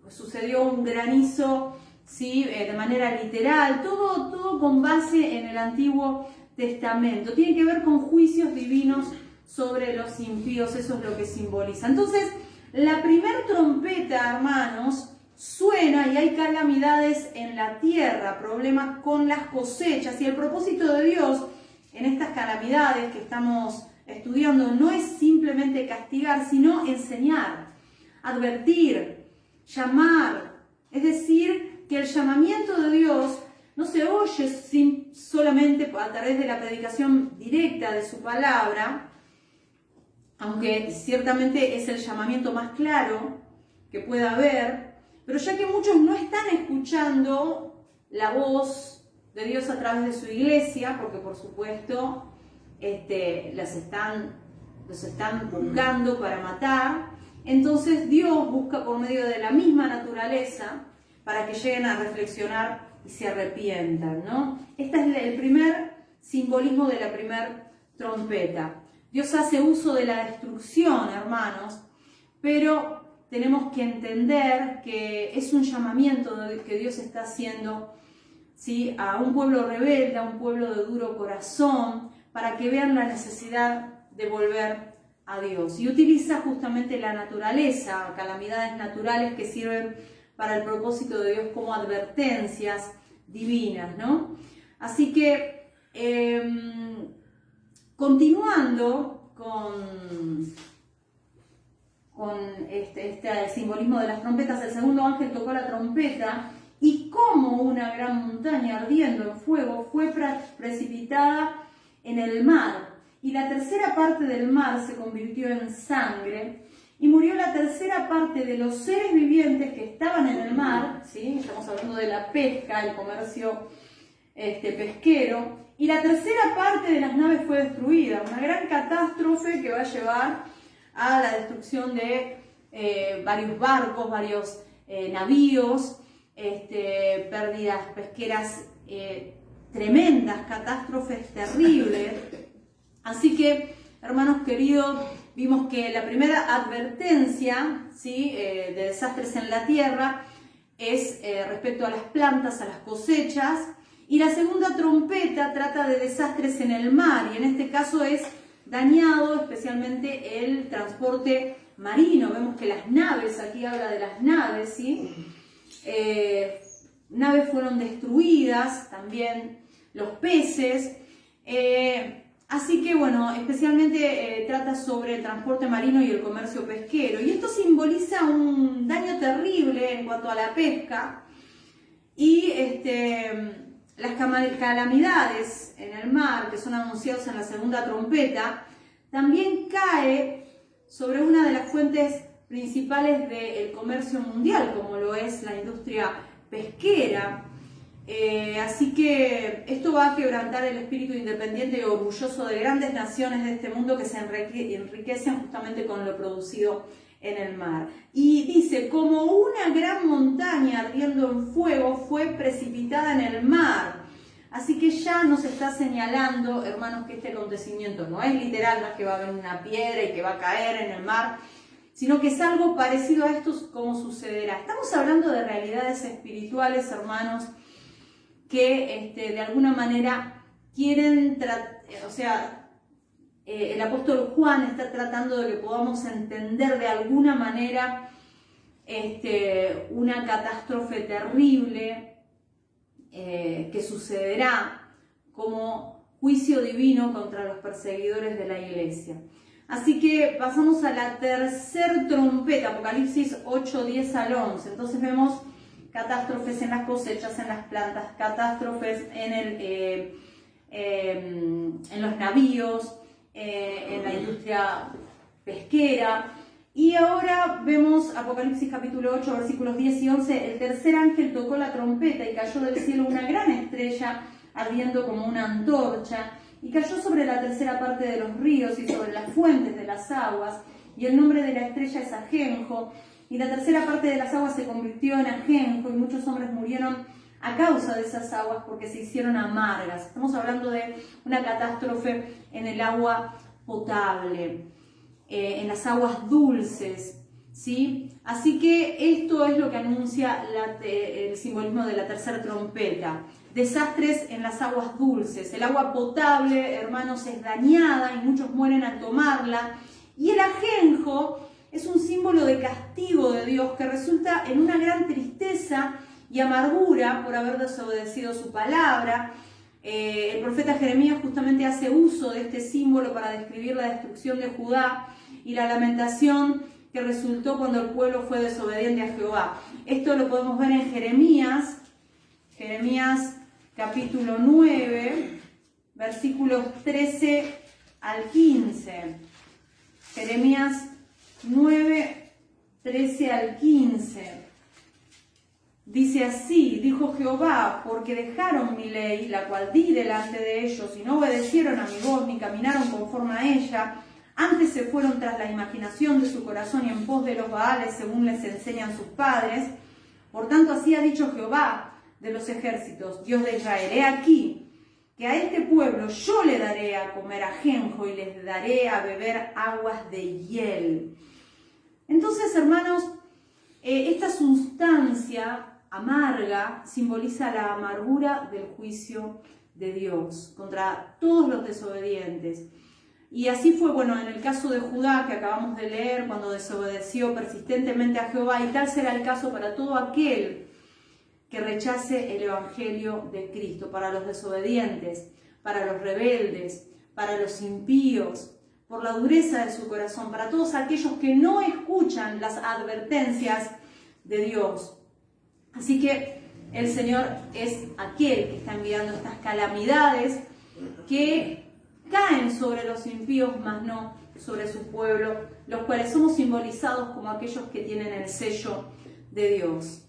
sucedió un granizo, ¿sí? De manera literal, todo con base en el Antiguo Testamento. Tiene que ver con juicios divinos sobre los impíos, eso es lo que simboliza. Entonces, la primer trompeta, hermanos, suena y hay calamidades en la tierra, problemas con las cosechas, y el propósito de Dios en estas calamidades que estamos estudiando no es simplemente castigar, sino enseñar, advertir, llamar. Es decir, que el llamamiento de Dios no se oye solamente a través de la predicación directa de su palabra, aunque ciertamente es el llamamiento más claro que pueda haber, pero ya que muchos no están escuchando la voz de Dios a través de su iglesia, porque por supuesto los están buscando para matar, entonces Dios busca por medio de la misma naturaleza para que lleguen a reflexionar y se arrepientan, ¿no? Este es el primer simbolismo de la primera trompeta. Dios hace uso de la destrucción, hermanos, pero tenemos que entender que es un llamamiento que Dios está haciendo, ¿sí?, a un pueblo rebelde, a un pueblo de duro corazón, para que vean la necesidad de volver a Dios. Y utiliza justamente la naturaleza, calamidades naturales que sirven para el propósito de Dios como advertencias divinas, ¿no? Así que, continuando con este simbolismo de las trompetas, el segundo ángel tocó la trompeta y como una gran montaña ardiendo en fuego fue precipitada en el mar, y la tercera parte del mar se convirtió en sangre, y murió la tercera parte de los seres vivientes que estaban en el mar, ¿sí? Estamos hablando de la pesca, el comercio pesquero, y la tercera parte de las naves fue destruida, una gran catástrofe que va a llevar a la destrucción de varios barcos, varios navíos, pérdidas pesqueras tremendas, catástrofes terribles. Así que, hermanos queridos, vimos que la primera advertencia, ¿sí?, de desastres en la tierra es respecto a las plantas, a las cosechas, y la segunda trompeta trata de desastres en el mar, y en este caso es dañado especialmente el transporte marino. Vemos que las naves, aquí habla de las naves, ¿sí?, naves fueron destruidas, también los peces. Así que bueno, especialmente trata sobre el transporte marino y el comercio pesquero. Y esto simboliza un daño terrible en cuanto a la pesca y las calamidades en el mar que son anunciados en la segunda trompeta. También cae sobre una de las fuentes principales del comercio mundial, como lo es la industria pesquera. Así que esto va a quebrantar el espíritu independiente y orgulloso de grandes naciones de este mundo que se enriquecen justamente con lo producido en el mar. Y dice, como una gran montaña ardiendo en fuego fue precipitada en el mar. Así que ya nos está señalando, hermanos, que este acontecimiento no es literal, no es que va a haber una piedra y que va a caer en el mar, sino que es algo parecido a esto como sucederá. Estamos hablando de realidades espirituales, hermanos, que de alguna manera quieren, el apóstol Juan está tratando de que podamos entender de alguna manera una catástrofe terrible que sucederá como juicio divino contra los perseguidores de la iglesia. Así que pasamos a la tercera trompeta, Apocalipsis 8, 10 al 11. Entonces vemos catástrofes en las cosechas, en las plantas, catástrofes en los navíos, en la industria pesquera. Y ahora vemos Apocalipsis capítulo 8, versículos 10 y 11. El tercer ángel tocó la trompeta y cayó del cielo una gran estrella ardiendo como una antorcha, y cayó sobre la tercera parte de los ríos y sobre las fuentes de las aguas, y el nombre de la estrella es Ajenjo, y la tercera parte de las aguas se convirtió en ajenjo, y muchos hombres murieron a causa de esas aguas porque se hicieron amargas. Estamos hablando de una catástrofe en el agua potable, en las aguas dulces, ¿sí? Así que esto es lo que anuncia el simbolismo de la tercera trompeta. Desastres en las aguas dulces. El agua potable, hermanos, es dañada y muchos mueren al tomarla. Y el ajenjo es un símbolo de castigo de Dios que resulta en una gran tristeza y amargura por haber desobedecido su palabra. El profeta Jeremías justamente hace uso de este símbolo para describir la destrucción de Judá y la lamentación que resultó cuando el pueblo fue desobediente a Jehová. Esto lo podemos ver en Jeremías capítulo 9, versículos 13 al 15. Jeremías 9, 13 al 15. Dice así: dijo Jehová, porque dejaron mi ley, la cual di delante de ellos, y no obedecieron a mi voz, ni caminaron conforme a ella, antes se fueron tras la imaginación de su corazón y en pos de los Baales, según les enseñan sus padres. Por tanto, así ha dicho Jehová de los ejércitos, Dios de Israel: he aquí, que a este pueblo yo le daré a comer ajenjo y les daré a beber aguas de hiel. Entonces, hermanos, esta sustancia amarga simboliza la amargura del juicio de Dios contra todos los desobedientes. Y así fue, bueno, en el caso de Judá, que acabamos de leer, cuando desobedeció persistentemente a Jehová, y tal será el caso para todo aquel que rechace el evangelio de Cristo, para los desobedientes, para los rebeldes, para los impíos, por la dureza de su corazón, para todos aquellos que no escuchan las advertencias de Dios. Así que el Señor es aquel que está enviando estas calamidades que caen sobre los impíos, mas no sobre su pueblo, los cuales somos simbolizados como aquellos que tienen el sello de Dios.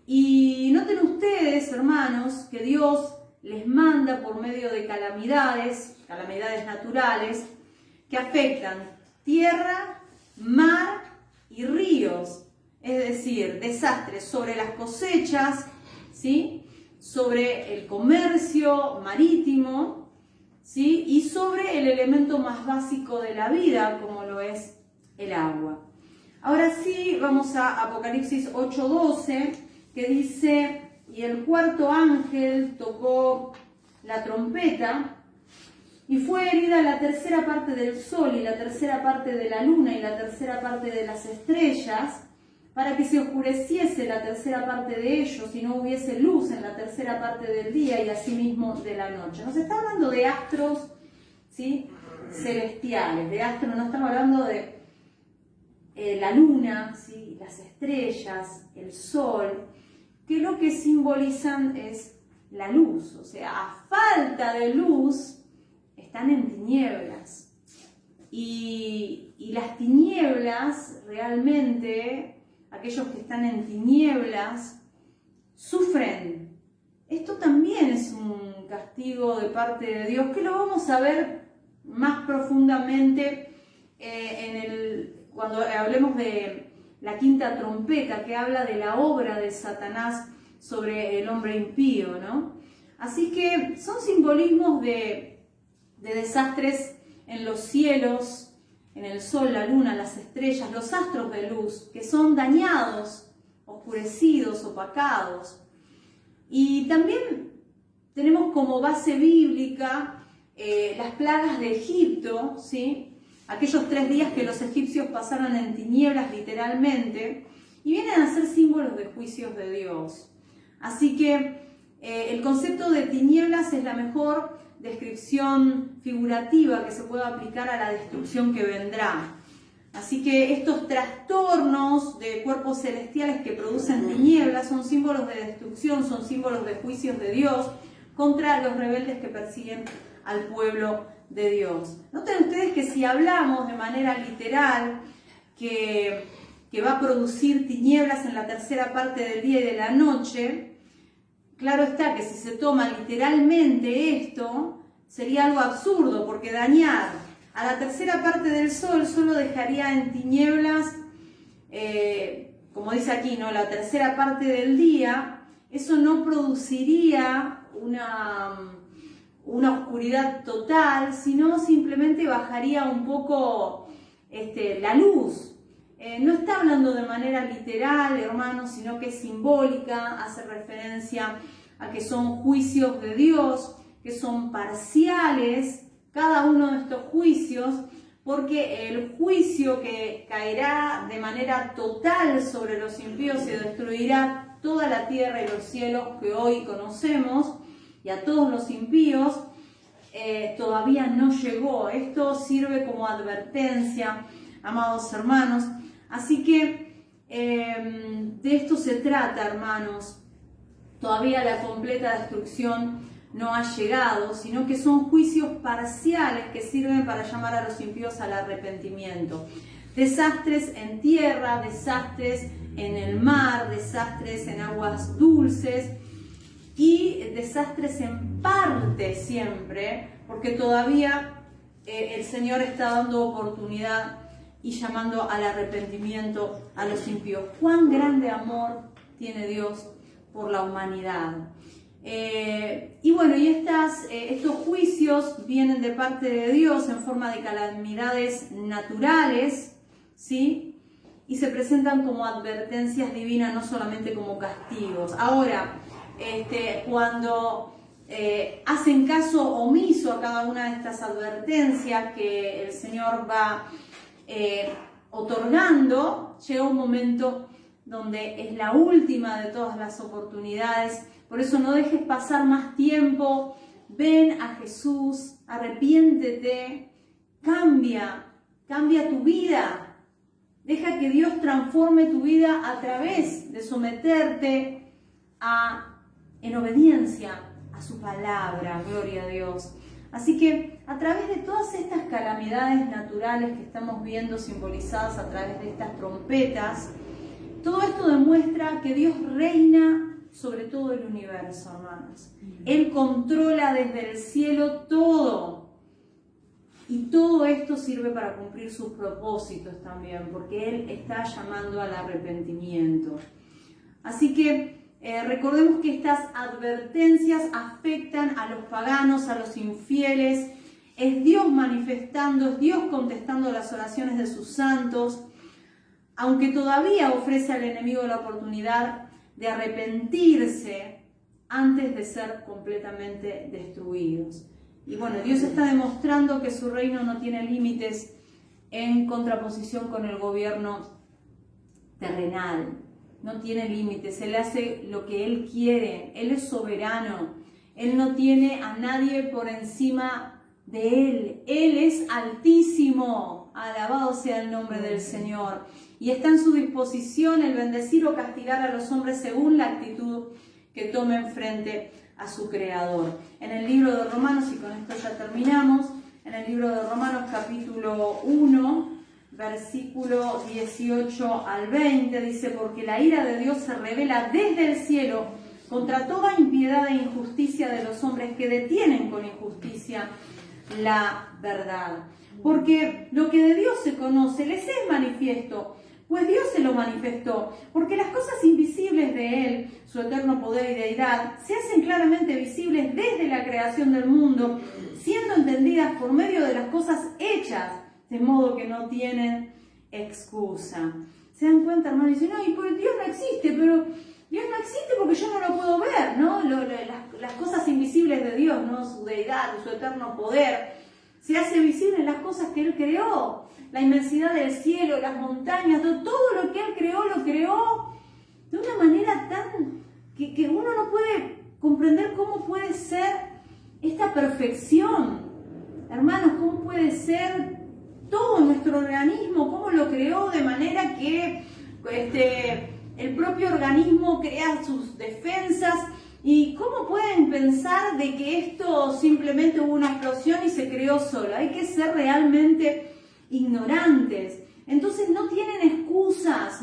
Y noten ustedes, hermanos, que Dios les manda por medio de calamidades naturales, que afectan tierra, mar y ríos. Es decir, desastres sobre las cosechas, ¿sí?, sobre el comercio marítimo, ¿sí?, y sobre el elemento más básico de la vida, como lo es el agua. Ahora sí, vamos a Apocalipsis 8:12, que dice: y el cuarto ángel tocó la trompeta, y fue herida la tercera parte del sol, y la tercera parte de la luna, y la tercera parte de las estrellas, para que se oscureciese la tercera parte de ellos y no hubiese luz en la tercera parte del día y asimismo de la noche. Nos está hablando de astros, ¿sí?, celestiales, de astros, no estamos hablando de la luna, ¿sí?, las estrellas, el sol, que lo que simbolizan es la luz. O sea, a falta de luz están en tinieblas. Y las tinieblas, realmente, aquellos que están en tinieblas, sufren. Esto también es un castigo de parte de Dios, que lo vamos a ver más profundamente cuando hablemos de la quinta trompeta, que habla de la obra de Satanás sobre el hombre impío, ¿no? Así que son simbolismos de desastres en los cielos, en el sol, la luna, las estrellas, los astros de luz, que son dañados, oscurecidos, opacados. Y también tenemos como base bíblica las plagas de Egipto, ¿sí?, aquellos 3 días que los egipcios pasaron en tinieblas literalmente, y vienen a ser símbolos de juicios de Dios. Así que el concepto de tinieblas es la mejor descripción figurativa que se puede aplicar a la destrucción que vendrá. Así que estos trastornos de cuerpos celestiales que producen tinieblas son símbolos de destrucción, son símbolos de juicios de Dios contra los rebeldes que persiguen al pueblo de Dios. Noten ustedes que si hablamos de manera literal que va a producir tinieblas en la tercera parte del día y de la noche, claro está que si se toma literalmente esto, sería algo absurdo, porque dañar a la tercera parte del sol solo dejaría en tinieblas, como dice aquí, ¿no?, la tercera parte del día. Eso no produciría una oscuridad total, sino simplemente bajaría un poco la luz. No está hablando de manera literal, hermanos, sino que es simbólica, hace referencia a que son juicios de Dios, que son parciales, cada uno de estos juicios, porque el juicio que caerá de manera total sobre los impíos y destruirá toda la tierra y los cielos que hoy conocemos, y a todos los impíos, todavía no llegó. Esto sirve como advertencia, amados hermanos. Así que de esto se trata, hermanos. Todavía la completa destrucción no ha llegado, sino que son juicios parciales que sirven para llamar a los impíos al arrepentimiento. Desastres en tierra, desastres en el mar, desastres en aguas dulces y desastres en parte siempre, porque todavía el Señor está dando oportunidad y llamando al arrepentimiento a los impíos. ¡Cuán grande amor tiene Dios por la humanidad! Y bueno, estos juicios vienen de parte de Dios en forma de calamidades naturales, ¿sí?, y se presentan como advertencias divinas, no solamente como castigos. Ahora, cuando hacen caso omiso a cada una de estas advertencias que el Señor va otorgando, llega un momento donde es la última de todas las oportunidades. Por eso no dejes pasar más tiempo. Ven a Jesús, arrepiéntete, cambia tu vida. Deja que Dios transforme tu vida a través de someterte en obediencia a su palabra. Gloria a Dios. Así que a través de todas estas calamidades naturales que estamos viendo simbolizadas a través de estas trompetas, todo esto demuestra que Dios reina sobre todo el universo, hermanos. Él controla desde el cielo todo. Y todo esto sirve para cumplir sus propósitos también, porque Él está llamando al arrepentimiento. Así que recordemos que estas advertencias afectan a los paganos, a los infieles. Es Dios manifestando, es Dios contestando las oraciones de sus santos, aunque todavía ofrece al enemigo la oportunidad de arrepentirse antes de ser completamente destruidos. Y bueno, Dios está demostrando que su reino no tiene límites en contraposición con el gobierno terrenal, no tiene límites, Él hace lo que Él quiere, Él es soberano, Él no tiene a nadie por encima de Él es altísimo, alabado sea el nombre del Señor, y está en su disposición el bendecir o castigar a los hombres según la actitud que tomen frente a su Creador. En el libro de Romanos, y con esto ya terminamos, en el libro de Romanos capítulo 1, versículo 18 al 20, dice: porque la ira de Dios se revela desde el cielo contra toda impiedad e injusticia de los hombres que detienen con injusticia la verdad. Porque lo que de Dios se conoce les es manifiesto, pues Dios se lo manifestó, porque las cosas invisibles de Él, su eterno poder y deidad, se hacen claramente visibles desde la creación del mundo, siendo entendidas por medio de las cosas hechas, de modo que no tienen excusa. ¿Se dan cuenta, hermano? Dicen, no, y pues Dios no existe, pero Dios no existe porque yo no lo puedo ver, ¿no? Las cosas invisibles de Dios, ¿no? Su deidad, su eterno poder, se hace visible en las cosas que Él creó. La inmensidad del cielo, las montañas, todo lo que Él creó, lo creó de una manera tan que uno no puede comprender cómo puede ser esta perfección. Hermanos, cómo puede ser todo nuestro organismo, cómo lo creó de manera que el propio organismo crea sus defensas. ¿Y cómo pueden pensar de que esto simplemente hubo una explosión y se creó solo? Hay que ser realmente ignorantes. Entonces no tienen excusas,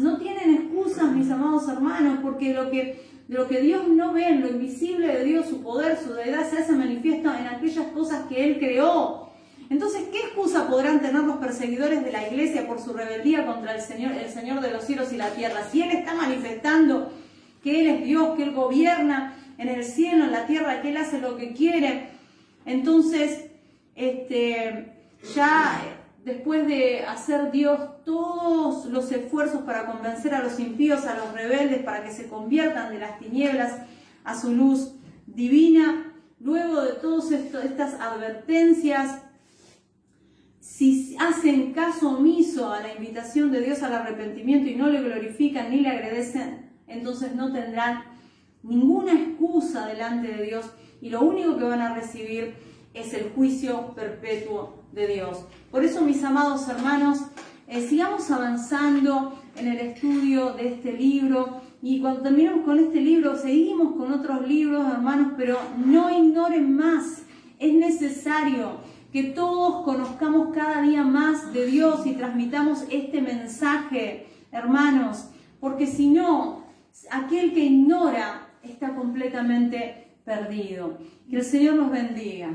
mis amados hermanos, porque lo que Dios no ve, lo invisible de Dios, su poder, su deidad, se hace manifiesto en aquellas cosas que Él creó. Entonces, ¿qué excusa podrán tener los perseguidores de la iglesia por su rebeldía contra el Señor de los cielos y la tierra? Si Él está manifestando que Él es Dios, que Él gobierna en el cielo, en la tierra, que Él hace lo que quiere, entonces, ya después de hacer Dios todos los esfuerzos para convencer a los impíos, a los rebeldes, para que se conviertan de las tinieblas a su luz divina, luego de todas estas advertencias, si hacen caso omiso a la invitación de Dios al arrepentimiento y no le glorifican ni le agradecen, entonces no tendrán ninguna excusa delante de Dios y lo único que van a recibir es el juicio perpetuo de Dios. Por eso, mis amados hermanos, sigamos avanzando en el estudio de este libro, y cuando terminemos con este libro seguimos con otros libros, hermanos, pero no ignoren más. Es necesario que todos conozcamos cada día más de Dios y transmitamos este mensaje, hermanos, porque si no, aquel que ignora está completamente perdido. Que el Señor nos bendiga.